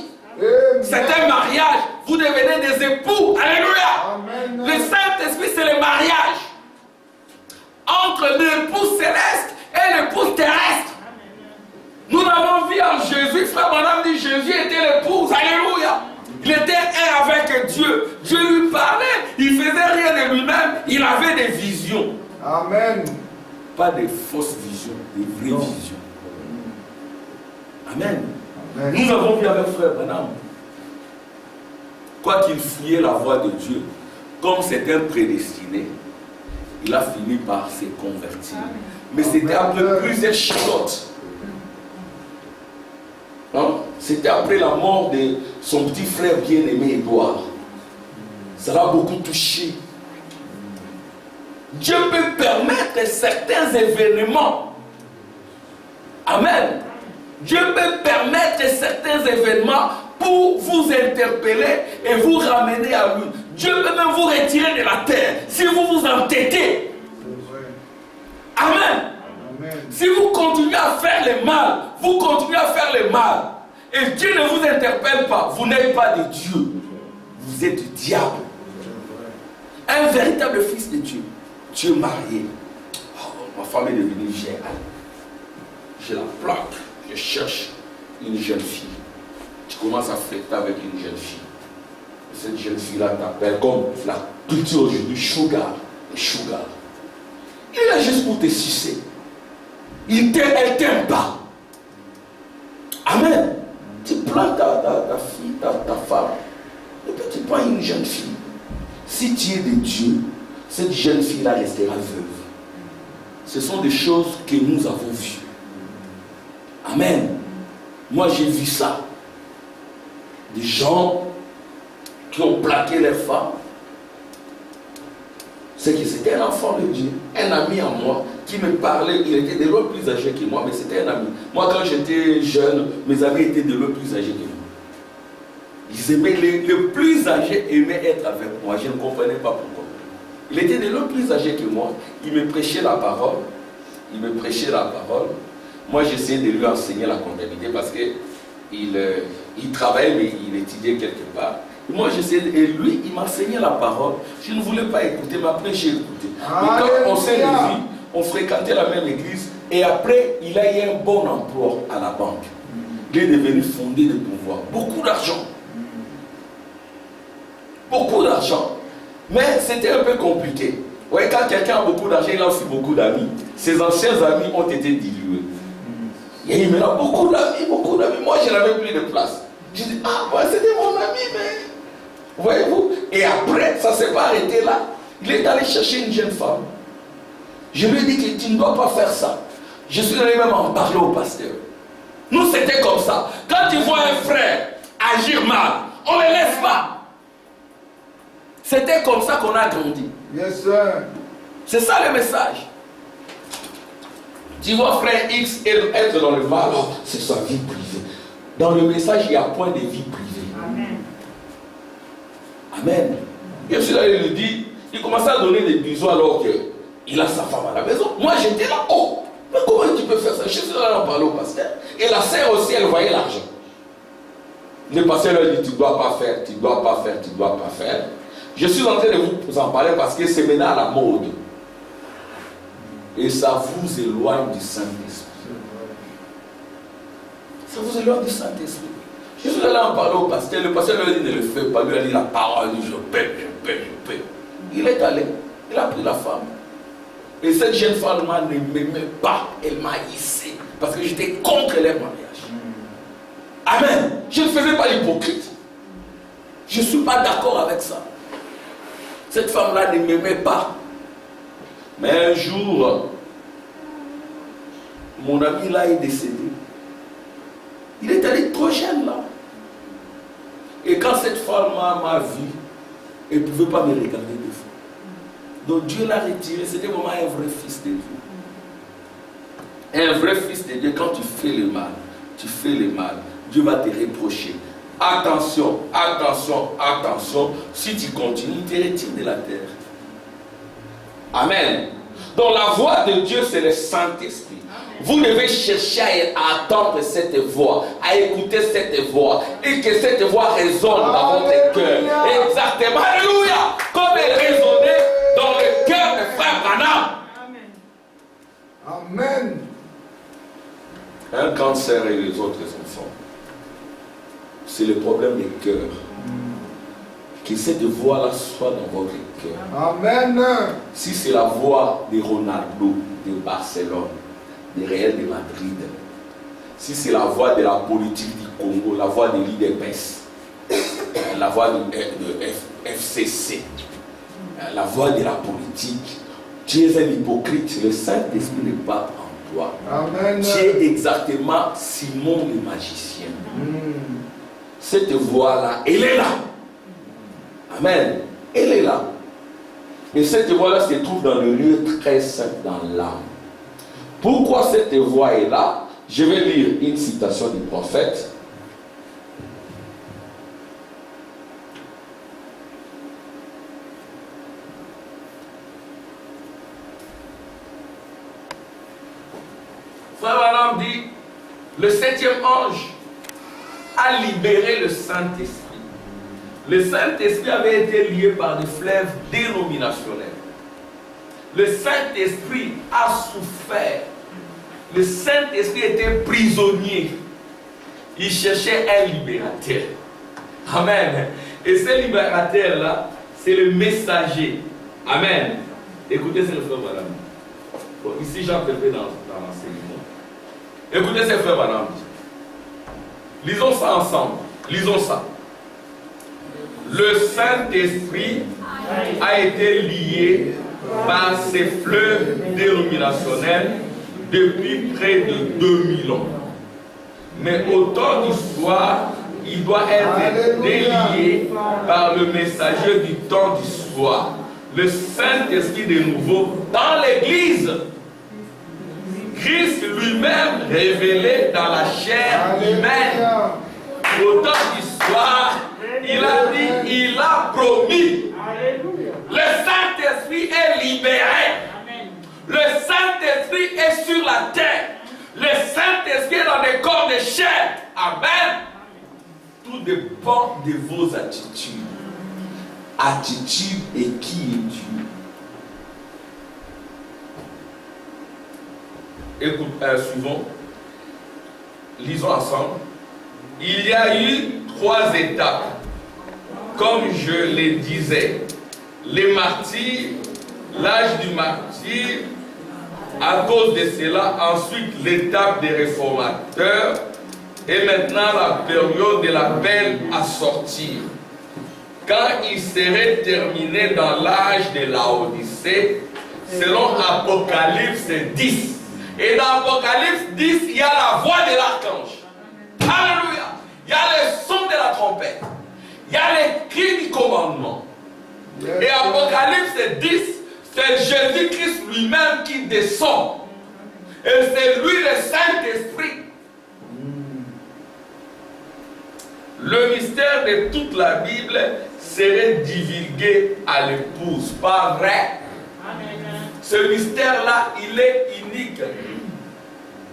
C'est un mariage. Vous devenez des époux. Alléluia. Le Saint-Esprit Saint-Esprit, c'est le mariage entre l'épouse céleste et l'épouse terrestre. Nous l'avons vu en Jésus, frère Branham dit Jésus était l'épouse, alléluia. Il était un avec Dieu. Dieu lui parlait, il ne faisait rien de lui-même, il avait des visions.
Amen.
Pas des fausses visions, des vraies visions. Amen. Amen. Nous avons vu avec frère Branham, quoi qu'il fouillait la voie de Dieu, comme c'est un prédestiné, il a fini par se convertir. Mais c'était après plusieurs chicotes. Hein? C'était après la mort de son petit frère bien-aimé Édouard. Ça l'a beaucoup touché. Dieu peut permettre certains événements. Amen. Dieu peut permettre certains événements pour vous interpeller et vous ramener à lui. Dieu peut même vous retirer de la terre si vous vous entêtez. Amen. Amen. Si vous continuez à faire le mal, vous continuez à faire le mal, et Dieu ne vous interpelle pas, vous n'êtes pas de Dieu, vous êtes du diable. Un véritable fils de Dieu, Dieu marié. Oh, ma femme est devenue vieille. J'ai la plaque, je cherche une jeune fille. Tu commences à flirter avec une jeune fille. Et cette jeune fille-là t'appelle comme la culture aujourd'hui, sugar. Sugar. Il est là juste pour te sucer. Elle t'aime pas. Amen. Tu prends ta fille, ta femme, et puis tu prends une jeune fille. Si tu es de Dieu, cette jeune fille-là restera veuve. Ce sont des choses que nous avons vues. Amen. Moi j'ai vu ça. Des gens qui ont plaqué les femmes. C'est que c'était un enfant de Dieu, un ami à moi qui me parlait. Il était de loin plus âgé que moi, mais c'était un ami. Moi, quand j'étais jeune, mes amis étaient de loin plus âgés que moi. Ils aimaient, les plus âgés aimaient être avec moi. Je ne comprenais pas pourquoi. Il était de loin plus âgé que moi. Il me prêchait la parole. Moi, j'essayais de lui enseigner la comptabilité parce qu'il travaillait, mais il étudiait quelque part. Et moi, j'essayais, et lui, il m'enseignait la parole. Je ne voulais pas écouter, mais après, j'ai écouté. Et quand on s'est levé, on fréquentait la même église, et après, il a eu un bon emploi à la banque. Il est devenu fondé de pouvoir. Beaucoup d'argent. Beaucoup d'argent. Mais c'était un peu compliqué. Ouais, quand quelqu'un a beaucoup d'argent, il a aussi beaucoup d'amis. Ses anciens amis ont été dilués. Et il me a beaucoup d'amis. Moi, je n'avais plus de place. Je dis, c'était mon ami, mais... Voyez-vous? Et après, ça ne s'est pas arrêté là. Il est allé chercher une jeune femme. Je lui ai dit que tu ne dois pas faire ça. Je suis allé même en parler au pasteur. Nous, c'était comme ça. Quand tu vois un frère agir mal, on ne le laisse pas. C'était comme ça qu'on a grandi.
Yes, sir.
C'est ça le message. Tu vois frère X être dans le mal, c'est sa vie privée. Dans le message, il n'y a point de vie privée.
Amen.
Amen. Et puis là, il lui dit, il commençait à donner des bisous alors qu'il a sa femme à la maison. Moi, j'étais là, mais comment tu peux faire ça? Je suis là en parler au pasteur. Et la sœur aussi, elle voyait l'argent. Le pasteur lui dit, tu ne dois pas faire. Je suis en train de vous en parler parce que c'est maintenant à la mode. Et ça vous éloigne du Saint-Esprit. Ça vous éloigne du Saint-Esprit. Je suis allé en parler au pasteur. Le pasteur lui a dit, ne le fais pas. Lui a dit la parole, je paie. Il est allé. Il a pris la femme. Et cette jeune femme ne m'aimait pas. Elle m'a hissé. Parce que j'étais contre leur mariage. Amen. Je ne faisais pas l'hypocrite. Je ne suis pas d'accord avec ça. Cette femme-là ne m'aimait pas. Mais un jour, mon ami là est décédé. Il est allé trop jeune là. Et quand cette femme m'a vu, elle ne pouvait pas me regarder de fois. Donc Dieu l'a retiré. C'était vraiment un vrai fils de Dieu. Un vrai fils de Dieu, quand tu fais le mal, Dieu va te reprocher. Attention. Si tu continues, il te retire de la terre. Amen. Donc la voix de Dieu, c'est le Saint-Esprit. Vous devez chercher à attendre cette voix, à écouter cette voix, et que cette voix résonne dans votre cœur. Exactement. Alléluia. Comme elle résonnait
Amen.
Un cancer et les autres enfants. C'est le problème des cœurs. Que cette voix-là soit dans votre cœur.
Amen.
Si c'est la voix de Ronaldo, de Barcelone, de Real de Madrid, si c'est la voix de la politique du Congo, la voix de l'IDPS, la voix de FCC, la voix de la politique, tu es un hypocrite, le Saint-Esprit n'est pas en toi.
Amen.
Tu es exactement Simon le magicien. Cette voix-là, elle est là. Amen. Elle est là. Et cette voix-là se trouve dans le lieu très saint, dans l'âme. Pourquoi cette voix est là? Je vais lire une citation du prophète. Frère Branham dit, le 7e ange a libéré le Saint-Esprit. Le Saint-Esprit avait été lié par des fleuves dénominationnels. Le Saint-Esprit a souffert. Le Saint-Esprit était prisonnier. Il cherchait un libérateur. Amen. Et ce libérateur-là, c'est le messager. Amen. Écoutez ce frère madame. Bon, ici, j'interprète dans l'enseignement. Écoutez ce frère madame. Lisons ça ensemble. Lisons ça. Le Saint-Esprit a été lié par ces fleuves dénominationnels depuis près de 2000 ans. Mais au temps du soir, il doit être délié par le messager du temps du soir. Le Saint-Esprit de nouveau dans l'Église. Christ lui-même révélé dans la chair humaine. Au temps du soir, il a dit, il a promis. Le Saint-Esprit est libéré. Le Saint-Esprit est sur la terre. Le Saint-Esprit est dans des corps de chair. Amen. Tout dépend de vos attitudes. Attitude et qui est Dieu. Écoute, suivons. Lisons ensemble. Il y a eu 3 étapes. Comme je le disais, les martyrs, l'âge du martyr, à cause de cela, ensuite l'étape des réformateurs, et maintenant la période de l'appel à sortir. Quand il serait terminé dans l'âge de l'Odyssée, selon Apocalypse 10. Et dans Apocalypse 10, il y a la voix de l'archange. Alléluia. Il y a le son de la trompette. Il y a les cris du commandement. Et Apocalypse 10, c'est Jésus-Christ lui-même qui descend. Et c'est lui le Saint-Esprit. Le mystère de toute la Bible serait divulgué à l'épouse. Pas vrai? Ce mystère-là, il est unique.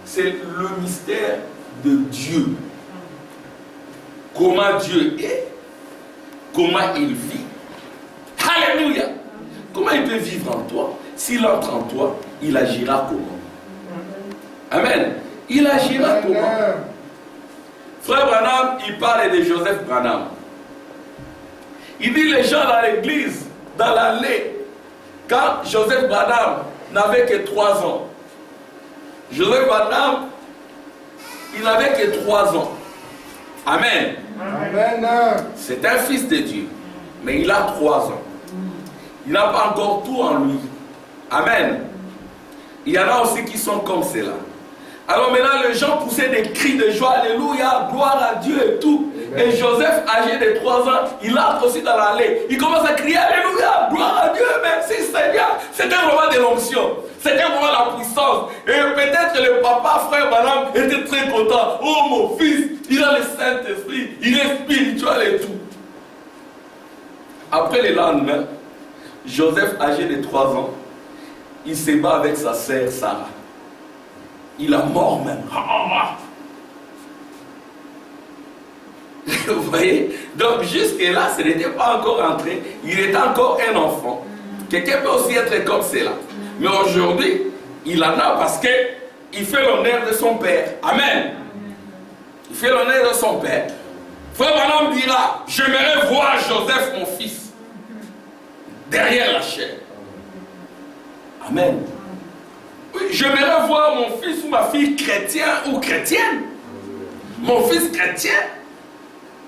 C'est le mystère de Dieu. Comment Dieu est, comment il vit. Alléluia. Comment il peut vivre en toi? S'il entre en toi, il agira comment? Amen. Il agira comment? Frère Branham, il parle de Joseph Branham. Il dit les gens dans l'église, dans l'allée, quand Joseph Branham n'avait que 3 ans. Joseph Branham, il n'avait que 3 ans. Amen.
Amen.
C'est un fils de Dieu, mais il a 3 ans. Il n'a pas encore tout en lui. Amen. Il y en a aussi qui sont comme cela. Alors maintenant, les gens poussaient des cris de joie, alléluia, gloire à Dieu et tout. Amen. Et Joseph, âgé de 3 ans, il entre aussi dans l'allée. Il commence à crier, alléluia, gloire à Dieu, merci Seigneur. C'était vraiment de l'onction. C'était vraiment la puissance. Et peut-être que le papa, frère Branham, était très content. Oh mon fils, il a le Saint-Esprit, il est spirituel et tout. Après le lendemain, Joseph, âgé de 3 ans, il se bat avec sa sœur Sarah. Il a mort même. Vous voyez? Donc jusque-là, ce n'était pas encore entré. Il était encore un enfant. Quelqu'un peut aussi être comme cela. Mais aujourd'hui,
Il en a parce qu'il fait l'honneur de son père. Amen. Il fait l'honneur de son père. Frère Branham dira, j'aimerais voir Joseph, mon fils, derrière la chair. Amen. Oui, j'aimerais voir mon fils ou ma fille chrétien ou chrétienne. Mon fils chrétien,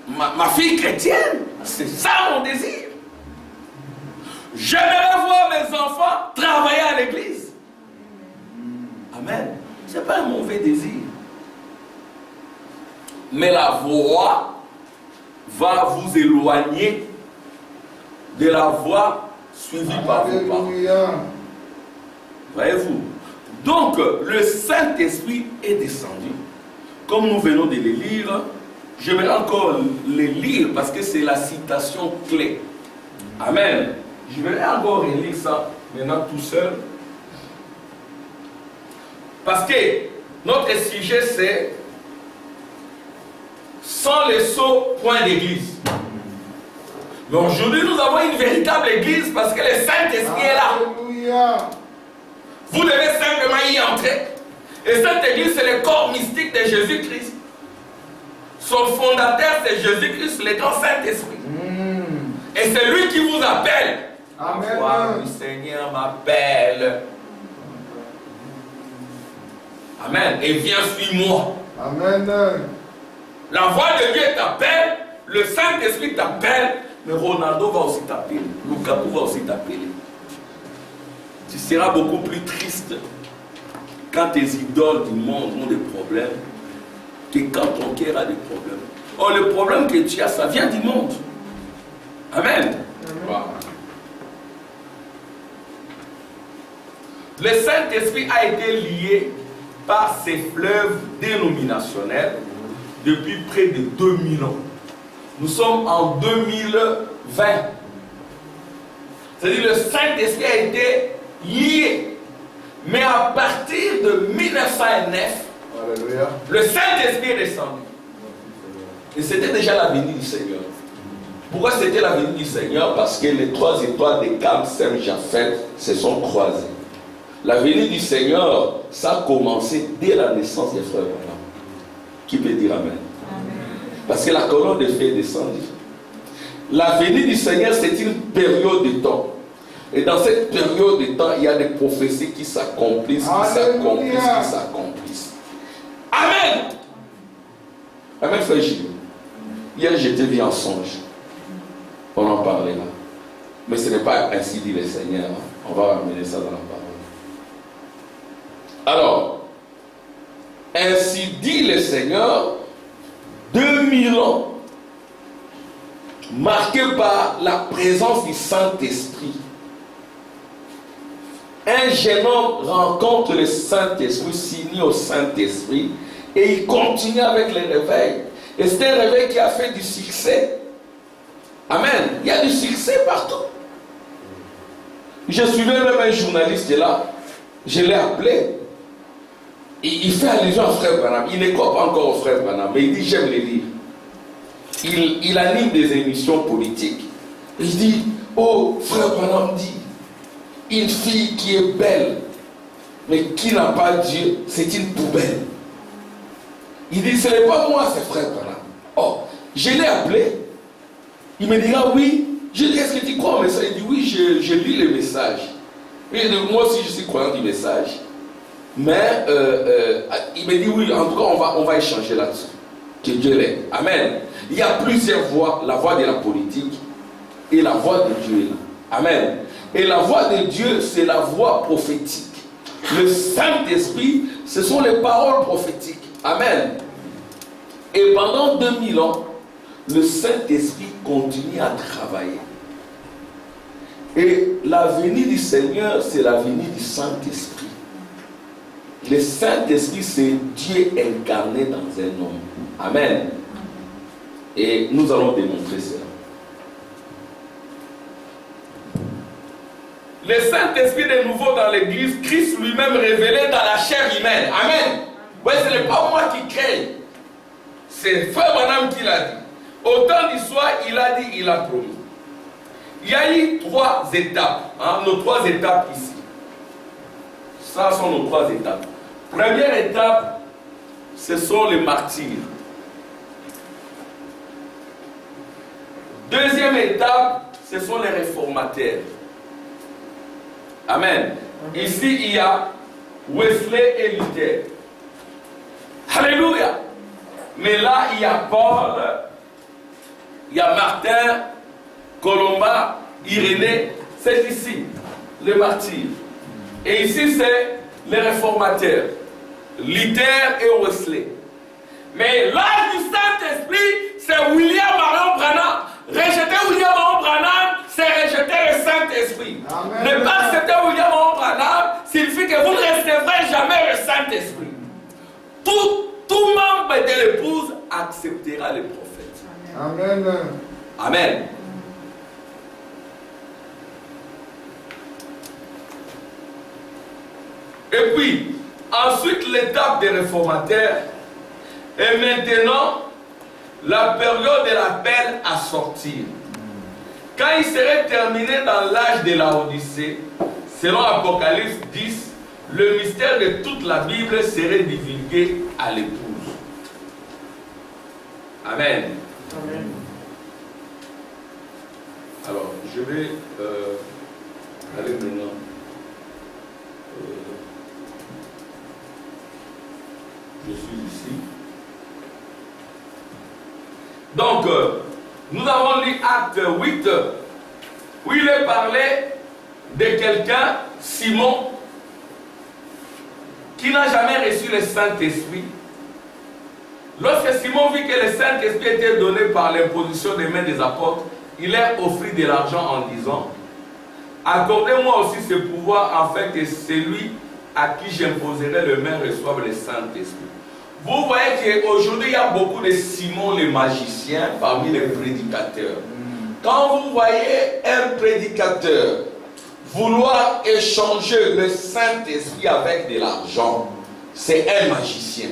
ma fille chrétienne. C'est ça mon désir. J'aimerais voir mes enfants travailler à l'église. Amen. Ce n'est pas un mauvais désir. Mais la voie va vous éloigner de la voie suivie par vos parents. Voyez-vous? Donc, le Saint-Esprit est descendu. Comme nous venons de le lire, je vais encore le lire parce que c'est la citation clé. Amen. Je vais encore relire ça maintenant tout seul. Parce que notre sujet c'est sans les sceaux, point d'église. Mais aujourd'hui nous avons une véritable église parce que le Saint-Esprit est là.
Alléluia.
Vous devez simplement y entrer. Et cette église c'est le corps mystique de Jésus-Christ. Son fondateur c'est Jésus-Christ, le grand Saint-Esprit. Et c'est lui qui vous appelle.
Amen.
La voix du Seigneur m'appelle. Amen. Et viens, suis-moi.
Amen.
La voix de Dieu t'appelle, le Saint-Esprit t'appelle, mais Ronaldo va aussi t'appeler. Lukaku va aussi t'appeler. Tu seras beaucoup plus triste quand tes idoles du monde ont des problèmes que quand ton cœur a des problèmes. Or, le problème que tu as, ça vient du monde. Amen.
Amen.
Le Saint-Esprit a été lié par ces fleuves dénominationnels depuis près de 2000 ans. Nous sommes en 2020. C'est-à-dire le Saint-Esprit a été lié. Mais à partir de 1909,
Alléluia.
le Saint-Esprit est descendu. Et c'était déjà la venue du Seigneur. Pourquoi c'était la venue du Seigneur? Parce que les 3 étoiles des Camps Saint-Japhet se sont croisées. La venue du Seigneur, ça a commencé dès la naissance des frères Branham. Qui peut dire Amen? Parce que la colonne de feu est descendue. La venue du Seigneur, c'est une période de temps. Et dans cette période de temps, il y a des prophéties qui s'accomplissent, qui s'accomplissent. Amen. Amen, frère Gilles. Hier, j'étais vu en songe. On en parlait là. Mais ce n'est pas ainsi dit le Seigneur. On va ramener ça dans la parole. Alors, ainsi dit le Seigneur, 2000 ans, marqués par la présence du Saint-Esprit. Un jeune homme rencontre le Saint-Esprit, signe au Saint-Esprit, et il continue avec le réveil. Et c'est un réveil qui a fait du succès. Amen. Il y a du succès partout. Je suivais même un journaliste là. Je l'ai appelé. Il fait allusion au frère Branham. Il ne croit pas encore au frère Branham, mais il dit j'aime les livres. Il anime des émissions politiques. Il dit, oh, frère Branham dit, une fille qui est belle, mais qui n'a pas Dieu, c'est une poubelle. Il dit, ce n'est pas moi, c'est frère Branham. Oh, je l'ai appelé. Il me dira, oui. Je dis, est-ce que tu crois au message? Il dit, oui, je lis les messages. Et moi aussi, je suis croyant du message. Mais il me dit, oui, en tout cas, on va échanger là-dessus. Que Dieu l'aide. Amen. Il y a plusieurs voies. La voie de la politique et la voie de Dieu. Amen. Et la voie de Dieu, c'est la voie prophétique. Le Saint-Esprit, ce sont les paroles prophétiques. Amen. Et pendant 2000 ans, le Saint-Esprit continue à travailler. Et la venue du Seigneur, c'est la venue du Saint-Esprit. Le Saint-Esprit, c'est Dieu incarné dans un homme. Amen. Et nous allons démontrer cela. Le Saint-Esprit de nouveau dans l'église, Christ lui-même révélé dans la chair humaine. Amen. Oui, ce n'est pas moi qui crée. C'est Frère Branham qui l'a dit. Au temps d'histoire, il a dit, il a promis. Il y a eu 3 étapes. Nos 3 étapes ici. Ça sont nos 3 étapes. Première étape, ce sont les martyrs. Deuxième étape, ce sont les réformateurs. Amen. Ici, il y a Wesley et Luther. Alléluia. Mais là, il y a Paul, il y a Martin, Colomba, Irénée. C'est ici, les martyrs. Et ici, c'est les réformateurs. Luther et Wesley. Mais l'âge du Saint-Esprit, c'est William Marion Branham. Rejeter William Marion Branham, c'est rejeter le Saint-Esprit. Ne pas accepter William Marion Branham signifie que vous ne recevrez jamais le Saint-Esprit. Tout membre de l'épouse acceptera le prophète.
Amen.
Amen. Et puis, ensuite, l'étape des réformateurs. Et maintenant, la période de l'appel à sortir. Quand il serait terminé dans l'âge de la Odyssée, selon Apocalypse 10, le mystère de toute la Bible serait divulgué à l'épouse. Amen.
Amen.
Alors, je vais aller maintenant. Je suis ici. Donc, nous avons lu Acte 8, où il est parlé de quelqu'un, Simon, qui n'a jamais reçu le Saint-Esprit. Lorsque Simon vit que le Saint-Esprit était donné par l'imposition des mains des apôtres, il leur offrit de l'argent en disant: accordez-moi aussi ce pouvoir afin que celui à qui j'imposerai les mains reçoive le Saint-Esprit. Vous voyez qu'aujourd'hui, il y a beaucoup de Simon les magiciens parmi les prédicateurs. Quand vous voyez un prédicateur vouloir échanger le Saint-Esprit avec de l'argent, c'est un magicien.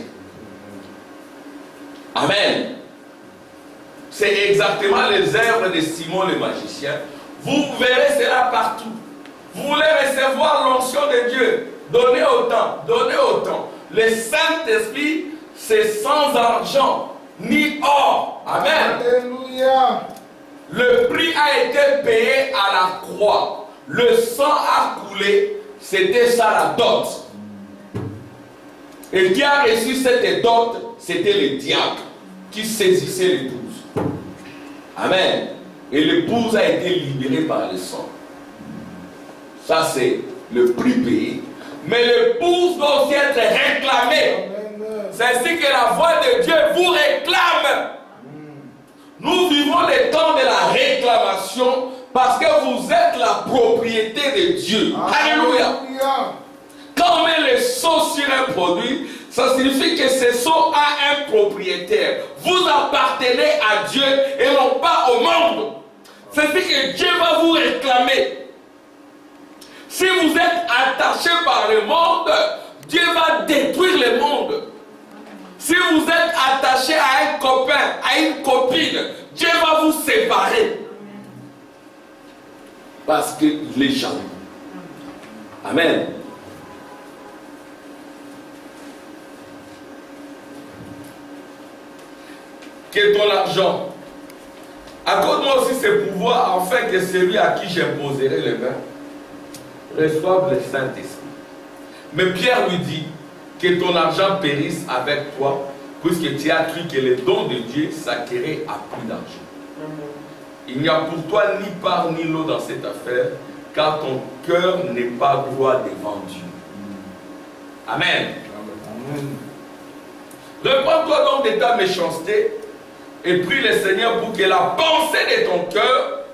Amen. C'est exactement les œuvres de Simon le magicien. Vous verrez cela partout. Vous voulez recevoir l'onction de Dieu, donnez autant, donnez autant. Le Saint-Esprit, c'est sans argent ni or. Amen.
Alléluia.
Le prix a été payé à la croix. Le sang a coulé. C'était ça la dot. Et qui a reçu cette dot, c'était le diable qui saisissait l'épouse. Amen. Et l'épouse a été libérée par le sang. Ça, c'est le prix payé. Mais l'épouse doit aussi être réclamée. C'est ainsi que la voix de Dieu vous réclame. Nous vivons les temps de la réclamation parce que vous êtes la propriété de Dieu. Alléluia. Quand on met le sceau sur un produit, ça signifie que ce sceau a un propriétaire. Vous appartenez à Dieu et non pas au monde. C'est ce que Dieu va vous réclamer. Si vous êtes attaché par le monde, Dieu va détruire le monde. Si vous êtes attaché à un copain, à une copine, Dieu va vous séparer. Parce qu'il est jaloux. Amen. Que ton argent, accorde-moi aussi ce pouvoir afin que celui à qui j'imposerai les mains reçoive le Saint-Esprit. Mais Pierre lui dit que ton argent périsse avec toi, puisque tu as cru que le don de Dieu s'acquérait à prix d'argent. Il n'y a pour toi ni part ni lot dans cette affaire, car ton cœur n'est pas droit devant Dieu. Amen. Répands-toi donc de ta méchanceté et prie le Seigneur pour que la pensée de ton cœur,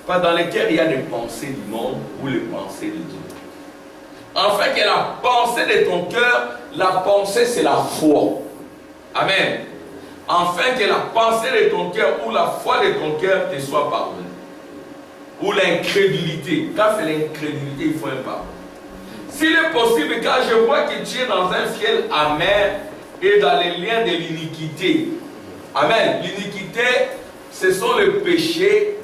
pas dans lesquelles il y a des pensées du monde ou les pensées de Dieu. Afin que la pensée de ton cœur, la pensée c'est la foi. Amen. Afin que la pensée de ton cœur ou la foi de ton cœur te soit pardonnée. Ou l'incrédulité. Quand c'est l'incrédulité, il faut un pardon. S'il est possible, quand je vois que tu es dans un ciel amer et dans les liens de l'iniquité. Amen. L'iniquité, ce sont les péchés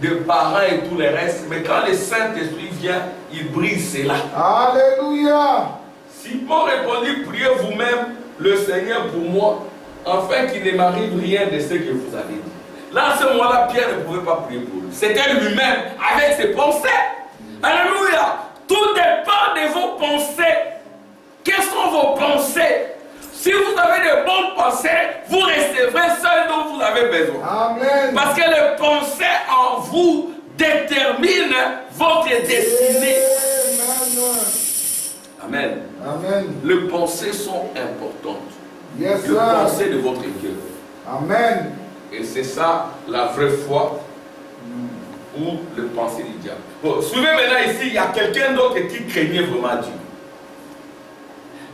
de parents et tout le reste. Mais quand le Saint-Esprit vient, il brise cela.
Alléluia.
Simon répondit, priez vous-même le Seigneur pour moi, afin qu'il ne m'arrive rien de ce que vous avez dit. Là, à ce moment-là, Pierre ne pouvait pas prier pour lui. C'était lui-même avec ses pensées. Alléluia. Tout dépend de vos pensées. Quelles sont vos pensées? Si vous avez de bonnes pensées, vous recevrez ce dont vous avez besoin.
Amen.
Parce que les pensées en vous déterminent votre destinée. Amen.
Amen.
Les pensées sont importantes.
Yes,
Les
sir.
pensées de votre cœur.
Amen.
Et c'est ça la vraie foi ou le pensée du diable. Bon, suivez maintenant ici, il y a quelqu'un d'autre qui craignait vraiment Dieu.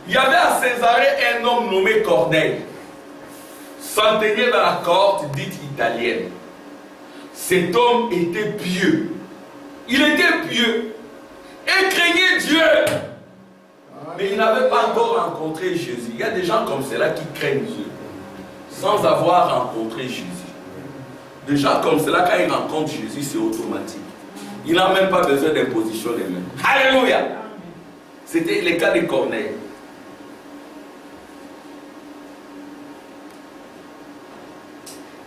Il y avait à Césarée un homme nommé Corneille, centenier dans la cohorte dite italienne. Cet homme était pieux. Il était pieux et craignait Dieu. Mais il n'avait pas encore rencontré Jésus. Il y a des gens comme cela qui craignent Dieu sans avoir rencontré Jésus. Des gens comme cela, quand ils rencontrent Jésus, c'est automatique. Il n'a même pas besoin d'imposition des mains. Alléluia. C'était le cas de Corneille.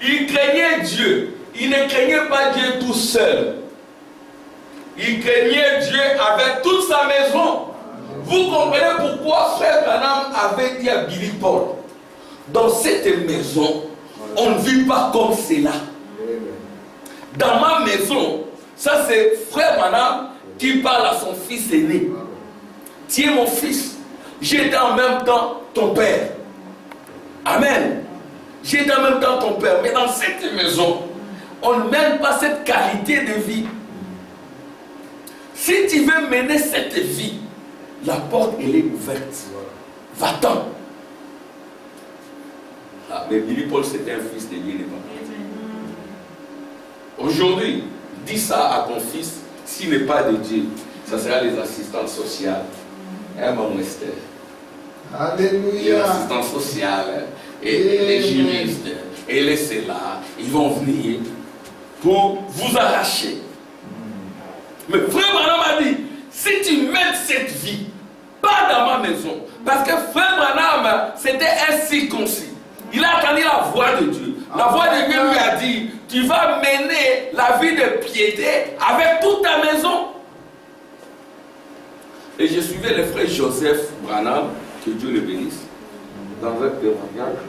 Il craignait Dieu. Il ne craignait pas Dieu tout seul. Il craignait Dieu avec toute sa maison. Vous comprenez pourquoi Frère Branham avait dit à Billy Paul, dans cette maison, on ne vit pas comme cela. Dans ma maison, ça c'est Frère Branham qui parle à son fils aîné. Tu es mon fils, j'étais en même temps ton père. Amen. J'étais en même temps ton père. Mais dans cette maison, on ne mène pas cette qualité de vie. Si tu veux mener cette vie, la porte elle est ouverte. Va-t'en. Ah, mais Billy Paul c'était un fils de Dieu. Aujourd'hui, dis ça à ton fils, s'il n'est pas de Dieu, ça sera les assistantes sociales. Hein, maman Esther?
Alléluia.
Les assistantes sociales, et les juristes, et les cela, ils vont venir pour vous arracher. Mais Frère Branham a dit, si tu mènes cette vie, pas dans ma maison, parce que Frère Branham, c'était un circoncis. Il a entendu la voix de Dieu. La voix de Dieu lui a dit, tu vas mener la vie de piété avec toute ta maison. Et je suivais le frère Joseph Branham, que Dieu le bénisse, dans un témoignage.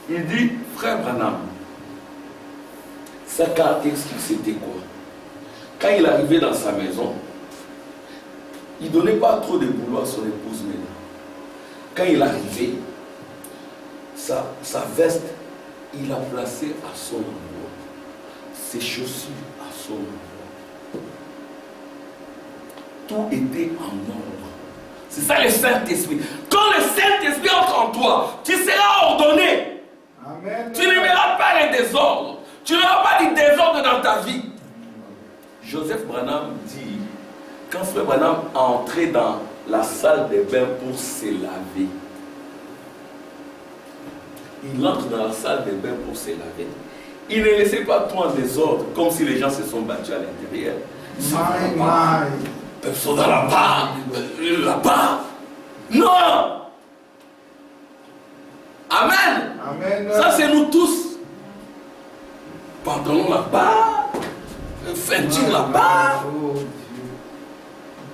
Il dit, Frère Branham, sa caractéristique c'était quoi? Quand il arrivait dans sa maison, il ne donnait pas trop de boulot à son épouse maintenant. Quand il arrivait, sa veste, il l'a placée à son endroit. Ses chaussures à son endroit. Tout était en ordre. C'est ça le Saint-Esprit. Quand le Saint-Esprit entre en toi, tu seras ordonné.
Amen.
Tu ne verras pas les désordres. Tu n'auras pas de désordre dans ta vie. Joseph Branham dit, quand Frère Branham a entré dans la salle de bain pour se laver, il entre dans la salle de bain pour se laver. Il ne laissait pas tout en désordre, comme si les gens se sont battus à l'intérieur. Personne dans la barre, là-bas. Non! Amen!
Amen.
Ça, c'est nous tous. Pantalon là-bas, ceinture là-bas.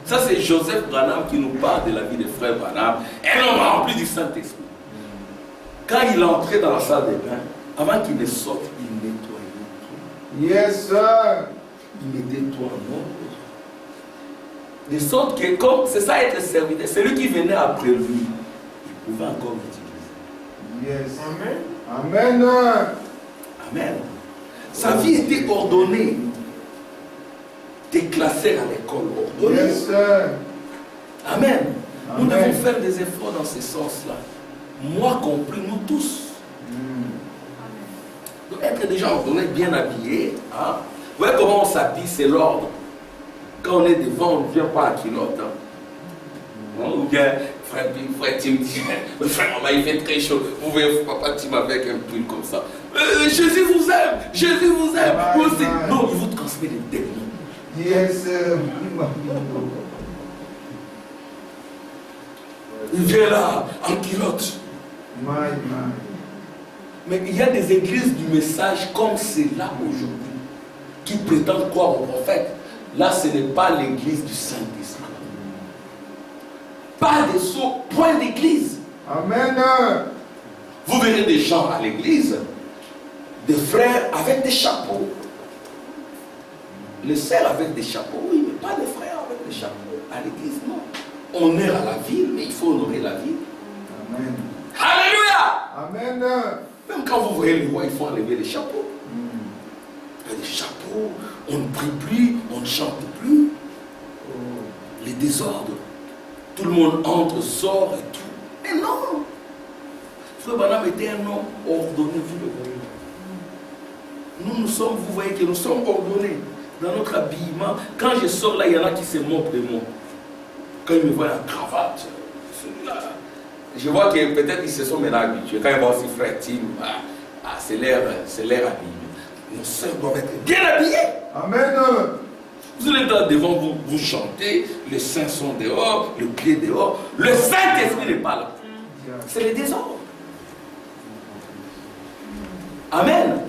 Ça, c'est Joseph Branham qui nous parle de la vie de Frère Branham. Un homme rempli du Saint-Esprit. Quand il est entré dans la salle de bain, avant qu'il ne sorte, il nettoyait tout.
Yes, sir.
Il mettait tout en ordre. De sorte que, comme c'est ça être serviteur, celui qui venait après lui, il pouvait encore l'utiliser.
Yes.
Amen.
Amen.
Amen. Sa vie était ordonnée. Déclassée à l'école, ordonnée.
Yes, sir.
Amen. Nous
Amen.
devons faire des efforts dans ce sens-là. Moi compris, nous tous. Donc, être des gens ordonnés, bien habillés. Hein? Vous voyez comment on s'habille, c'est l'ordre. Quand on est devant, on ne vient pas à culotte. Hein? Ou bien, frère Tim dit, frère, maman, il fait très chaud. Vous voyez papa Tim avec un pull comme ça. Jésus vous aime, Jésus vous aime. Vous aussi. Non, il vous transmet des démons.
Yes, sir.
Il vient là, en culotte. Mais il y a des églises du message comme celle-là aujourd'hui, qui prétendent croire au prophète. Là, ce n'est pas l'église du Saint-Esprit. Pas de sceaux, point d'église.
Amen.
Vous verrez des gens à l'église, des frères avec des chapeaux. Les sœurs avec des chapeaux, oui, mais pas des frères avec des chapeaux. À l'église, non. On est à la ville, mais il faut honorer la ville.
Amen.
Alléluia.
Amen.
Même quand vous voyez les rois, il faut enlever les chapeaux. Il y a des chapeaux, on ne prie plus, on ne chante plus. Les désordres. Tout le monde entre, sort et tout. Mais non. Frère Branham était un homme ordonné, vous le voyez. Nous sommes, vous voyez que nous sommes ordonnés dans notre habillement. Quand je sors là, il y en a qui se moquent de moi. Quand ils me voient la cravate, celui-là, je vois que peut-être ils se sont maintenant habitués. Quand ils voient aussi frère Tim, c'est l'air habillé. Nos sœurs doivent être bien habillées.
Amen.
Vous allez là devant vous, vous chantez, les seins sont dehors, le pied dehors. Le Saint-Esprit n'est pas là. C'est le désordre. Amen.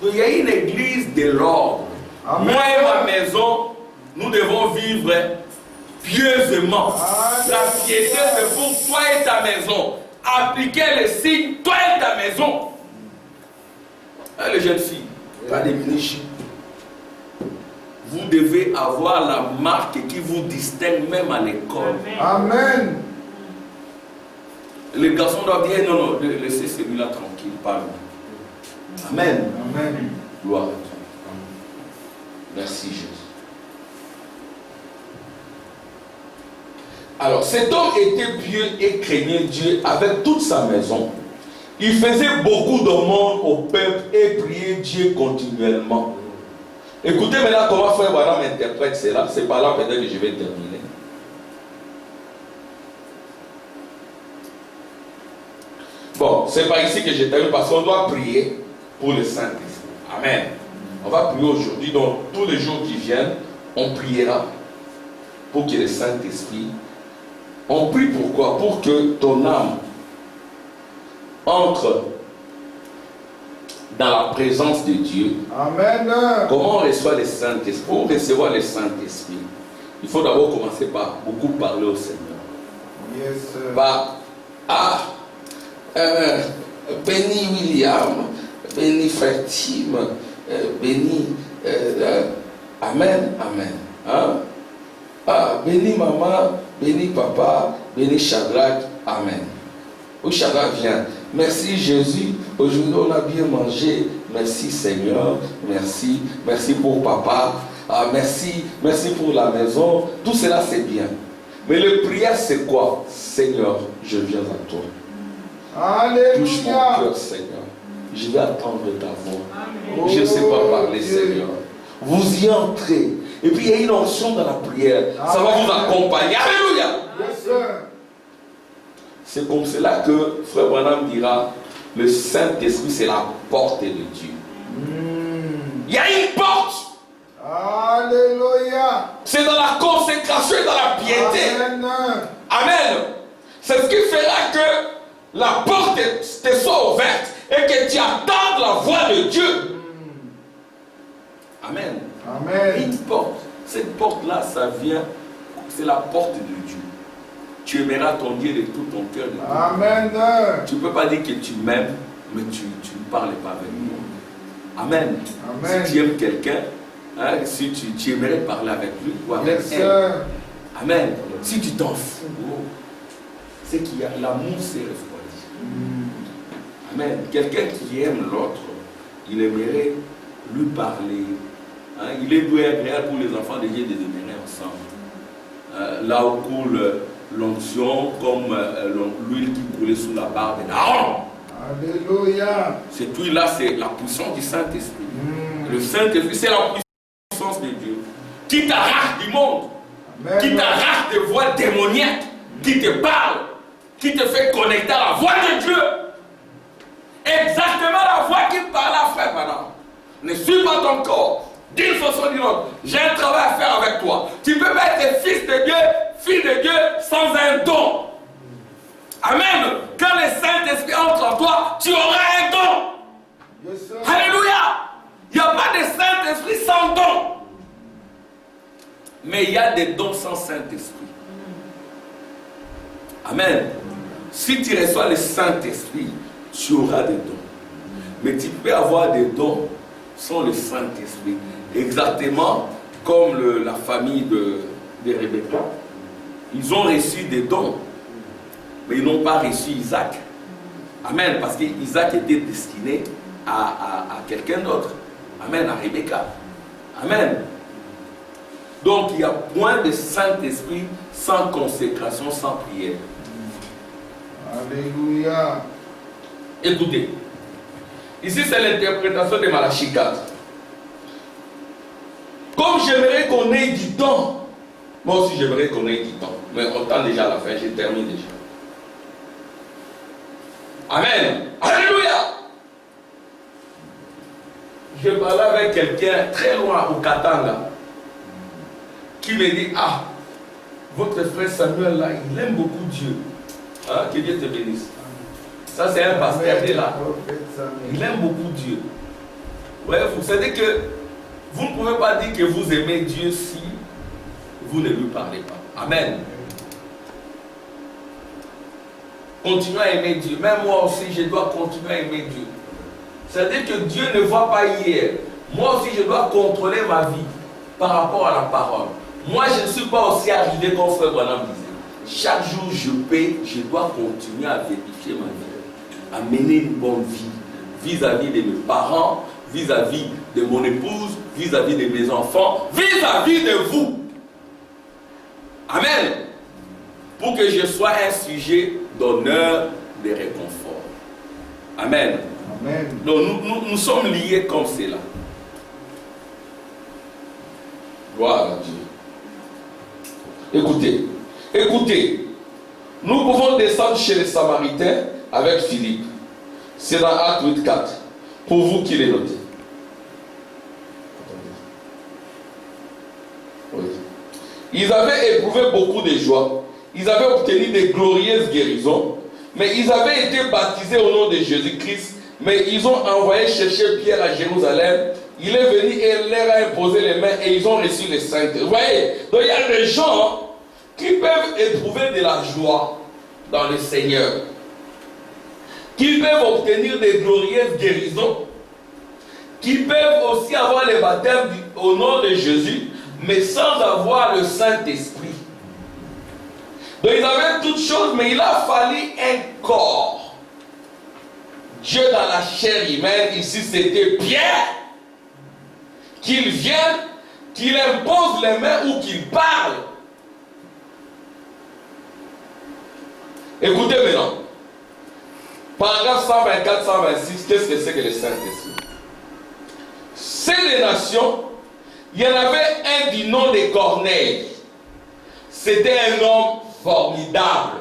Donc il y a une église de l'ordre. Moi et ma maison, nous devons vivre pieusement. La piété, c'est pour toi et ta maison. Appliquer les signes, toi et ta maison. Hein, les jeunes filles, pas des mini-chips. Vous devez avoir la marque qui vous distingue même à l'école.
Amen.
Les garçons doivent dire non, laissez celui-là tranquille, pas lui. Amen.
Amen.
Gloire à toi. Merci Jésus. Alors, cet homme était pieux et craignait Dieu avec toute sa maison. Il faisait beaucoup d'aumônes au peuple et priait Dieu continuellement. Écoutez maintenant comment Frère Branham interprète cela. C'est par là peut-être que je vais terminer. Bon, c'est pas ici que je termine parce qu'on doit prier pour le Saint-Esprit. Amen. On va prier aujourd'hui, donc tous les jours qui viennent, on priera pour que le Saint-Esprit. On prie pourquoi? Pour que ton âme entre dans la présence de Dieu.
Amen.
Comment on reçoit le Saint-Esprit? Pour recevoir le Saint-Esprit, il faut d'abord commencer par beaucoup parler au Seigneur.
Yes.
Par béni William, béni Frère Tim, béni Amen, Amen. Hein? Béni maman, béni papa, béni Shadrach, Amen. Où Shadrach vient. Merci Jésus, aujourd'hui on a bien mangé. Merci Seigneur, merci, merci pour papa, merci, merci pour la maison. Tout cela c'est bien. Mais le prière c'est quoi? Seigneur, je viens à toi. Touche mon
Alléluia.
cœur Seigneur. Je vais attendre ta voix. Je ne sais pas parler Seigneur. Vous y entrez. Et puis il y a une onction dans la prière. Ça va vous accompagner. Alléluia.
Yes, sir.
C'est comme cela que Frère Branham dira, le Saint-Esprit c'est la porte de Dieu. Il y a une porte.
Alléluia.
C'est dans la consécration et dans la piété.
Amen.
Amen. C'est ce qui fera que la porte te soit ouverte et que tu attendes la voix de Dieu. Amen.
Amen.
Une porte. Cette porte-là, ça vient, c'est la porte de Dieu. Tu aimeras ton Dieu de tout ton cœur.
Amen.
Tu ne peux pas dire que tu m'aimes, mais tu ne parles pas avec moi. Amen.
Amen.
Si tu aimes quelqu'un, hein, si tu aimerais parler avec lui ou avec
Yes,
elle.
sir.
Amen. Si tu t'en fous, c'est qu'il y a l'amour s'est refroidi. Amen. Quelqu'un qui aime l'autre, il aimerait lui parler. Hein, il est doux et agréable pour les enfants de Dieu de demeurer ensemble. Là où coule l'onction comme l'huile qui coulait sous la barbe d'Aaron.
Alléluia.
Cette huile-là, c'est la puissance du Saint-Esprit. Le Saint-Esprit, c'est la puissance de Dieu qui t'arrache du monde,
Amen.
qui t'arrache des voix démoniaques, qui te parle, qui te fait connecter à la voix de Dieu. Exactement la voix qui parle à Frère Branham. Ne suis pas ton corps. D'une façon ou d'une autre, j'ai un travail à faire avec toi. Tu ne peux pas être fils de Dieu, fille de Dieu, sans un don. Amen. Quand le Saint-Esprit entre en toi, tu auras un don.
Yes, sir.
Alléluia. Il n'y a pas de Saint-Esprit sans don. Mais il y a des dons sans Saint-Esprit. Amen. Si tu reçois le Saint-Esprit, tu auras des dons. Mais tu peux avoir des dons sans le Saint-Esprit. Exactement comme la famille de Rebecca. Ils ont reçu des dons, mais ils n'ont pas reçu Isaac. Amen. Parce qu'Isaac était destiné à quelqu'un d'autre. Amen. À Rebecca. Amen. Donc il y a point de Saint-Esprit sans consécration, sans prière.
Alléluia.
Écoutez. Ici c'est l'interprétation de Malachie 4. Comme j'aimerais qu'on ait du temps. Moi aussi j'aimerais qu'on ait du temps. Mais on tend déjà à la fin, je termine déjà. Amen. Alléluia. Je parlais avec quelqu'un très loin au Katanga qui me dit, ah, votre frère Samuel là, il aime beaucoup Dieu. Hein, que Dieu te bénisse. Ça c'est un pasteur de là. Il aime beaucoup Dieu. Ouais, vous savez que vous ne pouvez pas dire que vous aimez Dieu si vous ne lui parlez pas. Amen. Continuez à aimer Dieu. Même moi aussi, je dois continuer à aimer Dieu. C'est-à-dire que Dieu ne voit pas hier. Moi aussi, je dois contrôler ma vie par rapport à la parole. Moi, je ne suis pas aussi arrivé comme frère Branham disait. Chaque jour, je dois continuer à vérifier ma vie, à mener une bonne vie vis-à-vis de mes parents, vis-à-vis de mon épouse, vis-à-vis de mes enfants, vis-à-vis de vous. Amen. Pour que je sois un sujet d'honneur, de réconfort. Amen.
Amen.
Donc nous sommes liés comme cela. Gloire à Dieu. Écoutez. Nous pouvons descendre chez les Samaritains avec Philippe. C'est dans Actes 8:4. Pour vous qui les notez. Oui. Ils avaient éprouvé beaucoup de joie. Ils avaient obtenu de glorieuses guérisons. Mais ils avaient été baptisés au nom de Jésus-Christ. Mais ils ont envoyé chercher Pierre à Jérusalem. Il est venu et leur a imposé les mains et ils ont reçu les saints. Vous voyez, donc il y a des gens qui peuvent éprouver de la joie dans le Seigneur, qui peuvent obtenir des glorieuses guérisons, qui peuvent aussi avoir le baptême au nom de Jésus, mais sans avoir le Saint-Esprit. Donc ils avaient toutes choses, mais il a fallu un corps. Dieu dans la chair humaine, ici c'était Pierre, qu'il vienne, qu'il impose les mains ou qu'il parle. Écoutez maintenant. Paragraphe 124-126, qu'est-ce que c'est que le Saint-Esprit? C'est les nations, il y en avait un du nom de Corneille. C'était un homme formidable.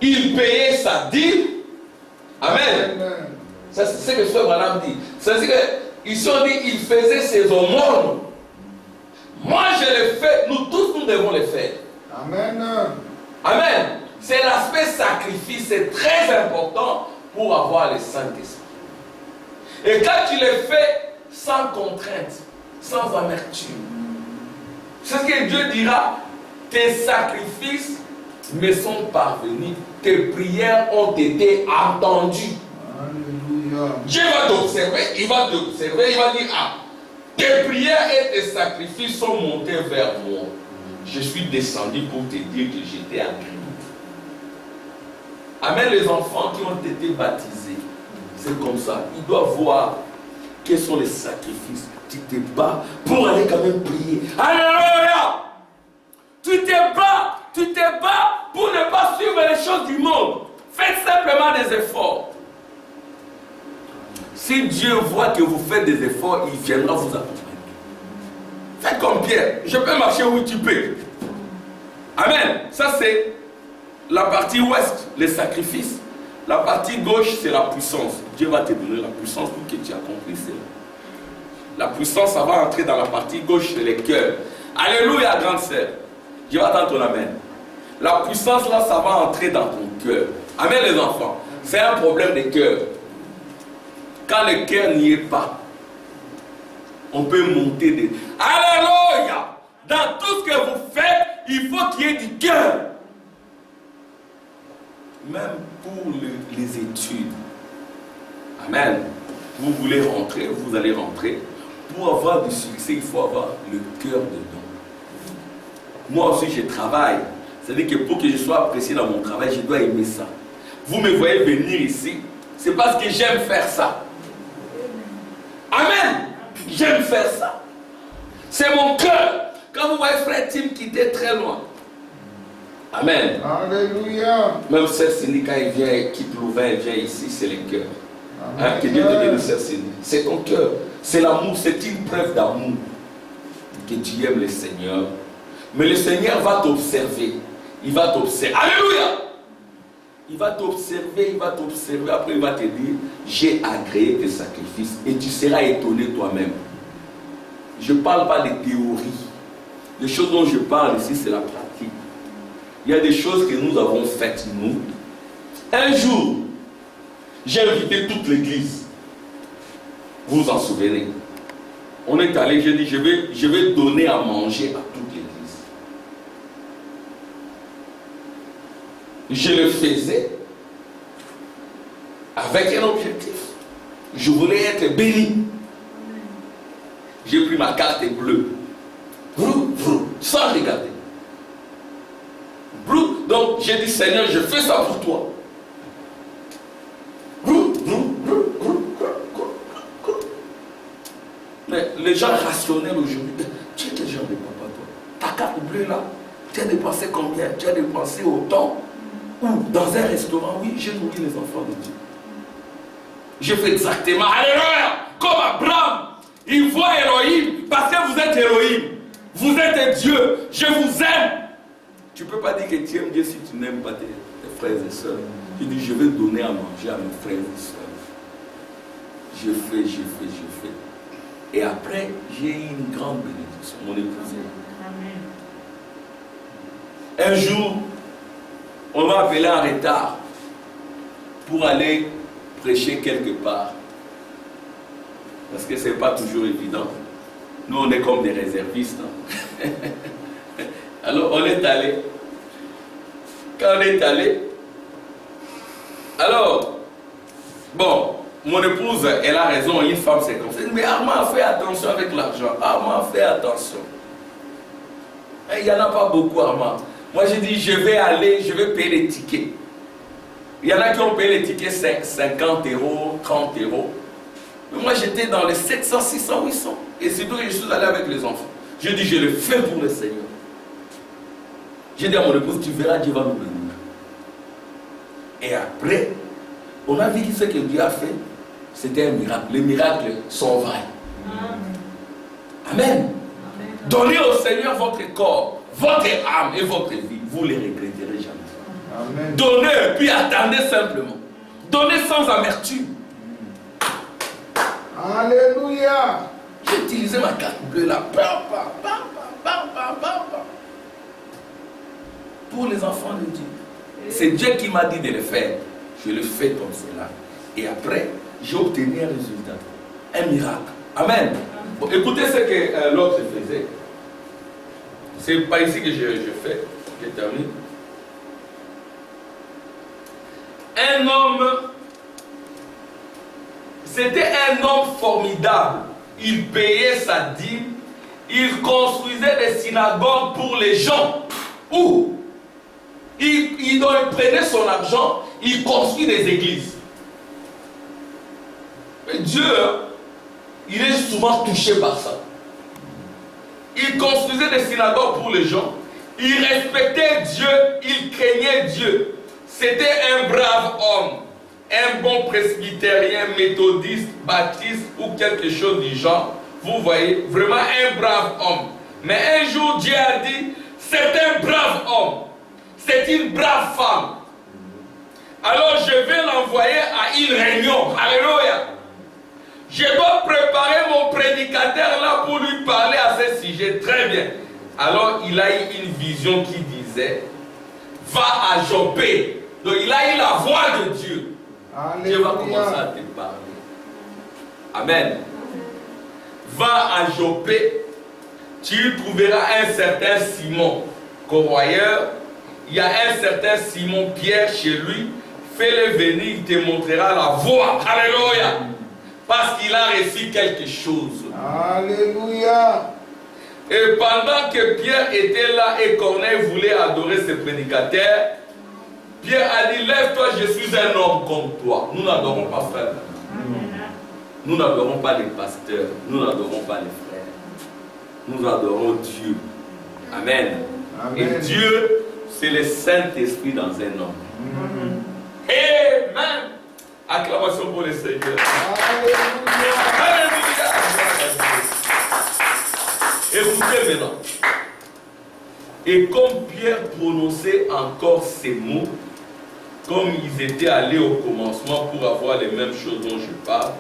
Il payait sa dîme. Amen. C'est ce que Frère Branham dit. C'est-à-dire qu'ils sont dit, il faisait ses aumônes. Moi je le fais, nous tous nous devons le faire.
Amen.
Amen. C'est l'aspect sacrifice, c'est très important pour avoir le Saint-Esprit. Et quand tu le fais sans contrainte, sans amertume, c'est ce que Dieu dira, tes sacrifices me sont parvenus, tes prières ont été entendues.
Alléluia.
Dieu va t'observer, il va dire, ah, tes prières et tes sacrifices sont montés vers moi. Je suis descendu pour te dire que j'étais agréé. Amen, les enfants qui ont été baptisés, c'est comme ça. Ils doivent voir quels sont les sacrifices. Tu te bats pour aller quand même prier. Alléluia! Tu te bats pour ne pas suivre les choses du monde. Faites simplement des efforts. Si Dieu voit que vous faites des efforts, il viendra vous accompagner. Faites comme Pierre. Je peux marcher où tu peux. Amen. Ça c'est la partie ouest, les sacrifices. La partie gauche, c'est la puissance. Dieu va te donner la puissance pour que tu accomplisses cela. La puissance, ça va entrer dans la partie gauche, c'est les cœurs. Alléluia, grande sœur. Dieu va entendre ton amen. la puissance là, ça va entrer dans ton cœur. Amen les enfants. C'est un problème de cœur. Quand le cœur n'y est pas, on peut monter des... Alléluia! Dans tout ce que vous faites, il faut qu'il y ait du cœur. Même pour les études. Amen. Vous voulez rentrer, vous allez rentrer. Pour avoir du succès, il faut avoir le cœur dedans. Moi aussi, je travaille. C'est-à-dire que pour que je sois apprécié dans mon travail, je dois aimer ça. Vous me voyez venir ici, c'est parce que j'aime faire ça. Amen. J'aime faire ça. C'est mon cœur. Quand vous voyez frère Tim quitter très loin. Amen.
Alléluia.
Même Sœur Cindy, quand il vient, il quitte Louvain, il vient ici, c'est le cœur. Hein, que Dieu te donne, Sœur Cindy. C'est ton cœur. C'est l'amour, c'est une preuve d'amour. Que tu aimes le Seigneur. Mais le Seigneur va t'observer. Il va t'observer. Alléluia. Il va t'observer, après il va te dire, j'ai agréé tes sacrifices. Et tu seras étonné toi-même. Je ne parle pas des théories. Les choses dont je parle ici, c'est la pratique. Il y a des choses que nous avons faites, nous. Un jour, j'ai invité toute l'église. Vous vous en souvenez? On est allé, j'ai dit, je vais donner à manger à toute l'église. Je le faisais avec un objectif. Je voulais être béni. J'ai pris ma carte bleue. Sans regarder. Donc j'ai dit, Seigneur, je fais ça pour toi. Mais les gens rationnels aujourd'hui, tu es quel genre de papa toi? Ta carte bleue là, tu as dépensé combien? Tu as dépensé autant? Ou dans un restaurant, oui, j'ai nourri les enfants de Dieu. Je fais exactement, alléluia, comme Abraham. Il voit Elohim, parce que vous êtes Elohim. Vous êtes Dieu, je vous aime. Tu ne peux pas dire que tu aimes Dieu si tu n'aimes pas tes frères et sœurs. Tu dis, je vais donner à manger à mes frères et sœurs. Je fais. Et après, j'ai eu une grande bénédiction, mon épouse. Un jour, on m'a appelé en retard pour aller prêcher quelque part. Parce que ce n'est pas toujours évident. Nous, on est comme des réservistes. Hein? Alors, on est allé. Quand on est allé, alors, bon, mon épouse, elle a raison, une femme, c'est comme ça. Mais Armand, fais attention avec l'argent. Armand, fais attention. Il n'y en a pas beaucoup, Armand. Moi, j'ai dit, je vais aller, je vais payer les tickets. Il y en a qui ont payé les tickets 50 €, 30 €. Mais moi, j'étais dans les 700, 600, 800. Et c'est tout que je suis allé avec les enfants. Je dis, je le fais pour le Seigneur. J'ai dit à mon épouse, tu verras, Dieu va nous bénir. Et après, on a vu ce que Dieu a fait. C'était un miracle. Les miracles sont vrais. Amen. Amen. Donnez au Seigneur votre corps, votre âme et votre vie. Vous ne les regretterez jamais.
Amen.
Donnez et puis attendez simplement. Donnez sans amertume.
Alléluia.
J'ai utilisé ma carte bleue là. Pour les enfants de Dieu. C'est Dieu qui m'a dit de le faire. Je le fais comme cela. Et après, j'ai obtenu un résultat. Un miracle. Amen. Bon, écoutez ce que l'autre faisait. C'est pas ici que je fais. Je termine. Un homme, c'était un homme formidable. Il payait sa dîme. Il construisait des synagogues pour les gens. Où il prenait son argent, il construit des églises. Mais Dieu, il est souvent touché par ça. Il construisait des synagogues pour les gens. Il respectait Dieu, il craignait Dieu. C'était un brave homme, un bon presbytérien, méthodiste, baptiste ou quelque chose du genre. Vous voyez, vraiment un brave homme. Mais un jour, Dieu a dit, c'est un brave homme. C'est une brave femme. Alors je vais l'envoyer à une réunion. Alléluia. Je dois préparer mon prédicateur là pour lui parler à ce sujet. Très bien. Alors il a eu une vision qui disait, à Joppé. Donc il a eu la voix de Dieu. Dieu va commencer à te parler. Amen. Va à Joppé. Tu y trouveras un certain Simon, corroyeur. Il y a un certain Simon Pierre chez lui. Fais-le venir, il te montrera la voie. Alléluia. Parce qu'il a reçu quelque chose.
Alléluia.
Et pendant que Pierre était là et Corneille voulait adorer ce prédicateur, Pierre a dit, lève-toi, je suis un homme comme toi. Nous n'adorons pas frère. Nous n'adorons pas les pasteurs. Nous n'adorons pas les frères. Nous adorons Dieu. Amen.
Amen.
Et Dieu, c'est le Saint-Esprit dans un homme. Amen. Acclamation pour le Seigneur. Alléluia. Écoutez maintenant. Et comme Pierre prononçait encore ces mots, comme ils étaient allés au commencement pour avoir les mêmes choses dont je parle,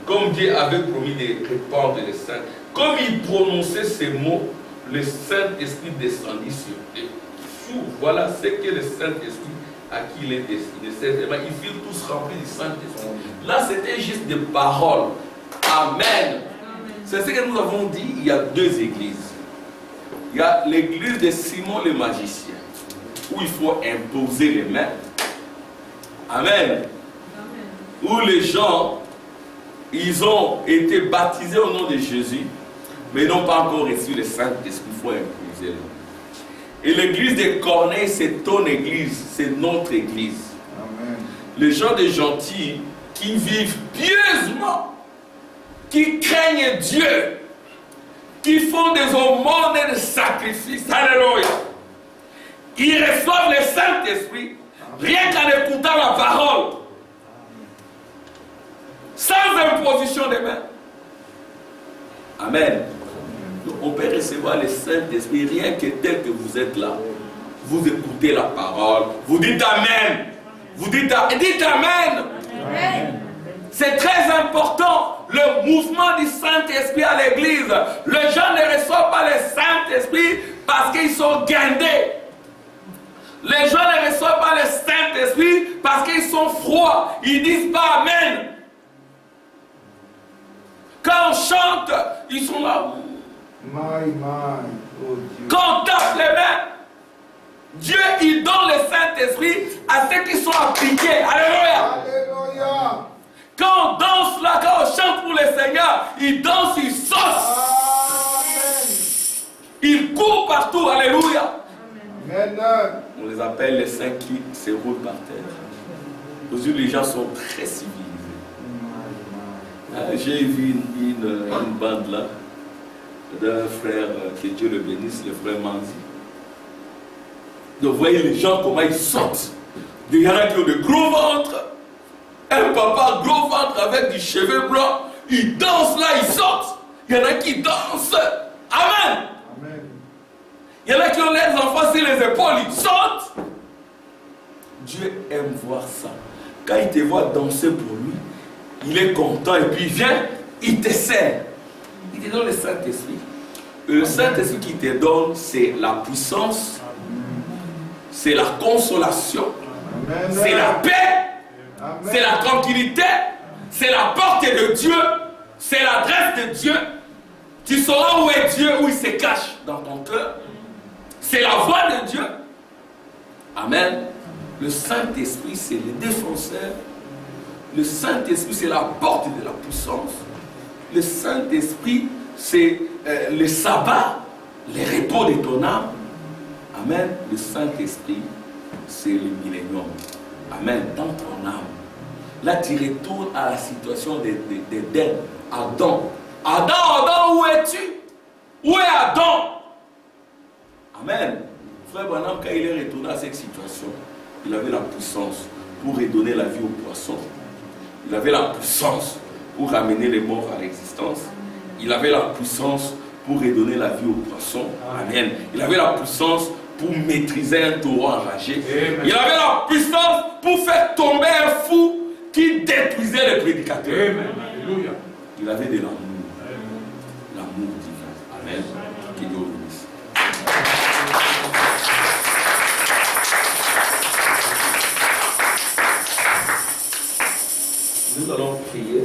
comme Dieu avait promis de répandre les saints, comme il prononçait ces mots, le Saint-Esprit descendit sur eux. Voilà ce que le Saint-Esprit à qui il est destiné. Ils furent tous remplis du Saint-Esprit. Là, c'était juste des paroles. Amen. C'est ce que nous avons dit. Il y a deux églises. Il y a l'église de Simon le magicien, où il faut imposer les mains. Amen. Où les gens, ils ont été baptisés au nom de Jésus, mais n'ont pas encore reçu le Saint-Esprit. Il faut imposer les mains. Et l'église de Corneille, c'est ton église, c'est notre église.
Amen.
Les gens des gentils qui vivent pieusement, qui craignent Dieu, qui font des aumônes et des sacrifices. Alléluia. Ils reçoivent le Saint-Esprit rien qu'en écoutant la parole, sans imposition des mains. Amen. Donc, on peut recevoir le Saint-Esprit rien que tel que vous êtes là. Vous écoutez la parole, vous dites Amen. Vous dites Amen.
Amen.
C'est très important, le mouvement du Saint-Esprit à l'église. Les gens ne reçoivent pas le Saint-Esprit parce qu'ils sont guindés. Les gens ne reçoivent pas le Saint-Esprit parce qu'ils sont froids. Ils ne disent pas Amen. Quand on chante, ils sont là.
Oh Dieu.
Quand on tape les mains, Dieu il donne le Saint-Esprit à ceux qui sont appliqués. Alléluia.
Alléluia.
Quand on danse là, quand on chante pour le Seigneur, ils dansent, ils sautent.
Amen.
Ils courent partout. Alléluia.
Amen.
On les appelle les saints qui se roulent par terre. Aujourd'hui, les gens sont très civilisés. J'ai vu une bande là, d'un frère, que Dieu le bénisse, le frère Manzi. Donc, vous voyez les gens, comment ils sautent. Il y en a qui ont de gros ventres. Un papa gros ventre avec du cheveu blanc. Il danse là, il saute. Il y en a qui dansent. Amen.
Amen.
Il y en a qui ont les enfants sur les épaules, ils sautent. Dieu aime voir ça. Quand il te voit danser pour lui, il est content et puis il vient, il te sert. Il te donne le Saint-Esprit. Et le Saint-Esprit qu'il te donne, c'est la puissance, c'est la consolation,
Amen.
c'est la paix,
Amen.
c'est la tranquillité, c'est la portée de Dieu, c'est l'adresse de Dieu. Tu sauras où est Dieu, où il se cache dans ton cœur. C'est la voix de Dieu. Amen. Le Saint-Esprit, c'est le défenseur. Le Saint-Esprit, c'est la porte de la puissance. Le Saint-Esprit, c'est le sabbat, le repos de ton âme. Amen. Le Saint-Esprit, c'est le millénium. Amen. Dans ton âme. Là, tu retournes à la situation d'Éden. Adam. Adam, où es-tu? Où est Adam? Amen. Frère Branham, quand il est retourné à cette situation, il avait la puissance pour redonner la vie aux poissons. Il avait la puissance pour ramener les morts à l'existence. Il avait la puissance pour redonner la vie aux poissons. Amen. Il avait la puissance pour maîtriser un taureau enragé. Amen. Il avait la puissance pour faire tomber un fou qui détruisait les prédicateurs.
Amen. Alléluia.
Il avait de l'amour. L'amour divin. Amen. Que Dieu vous bénisse. nous allons prier.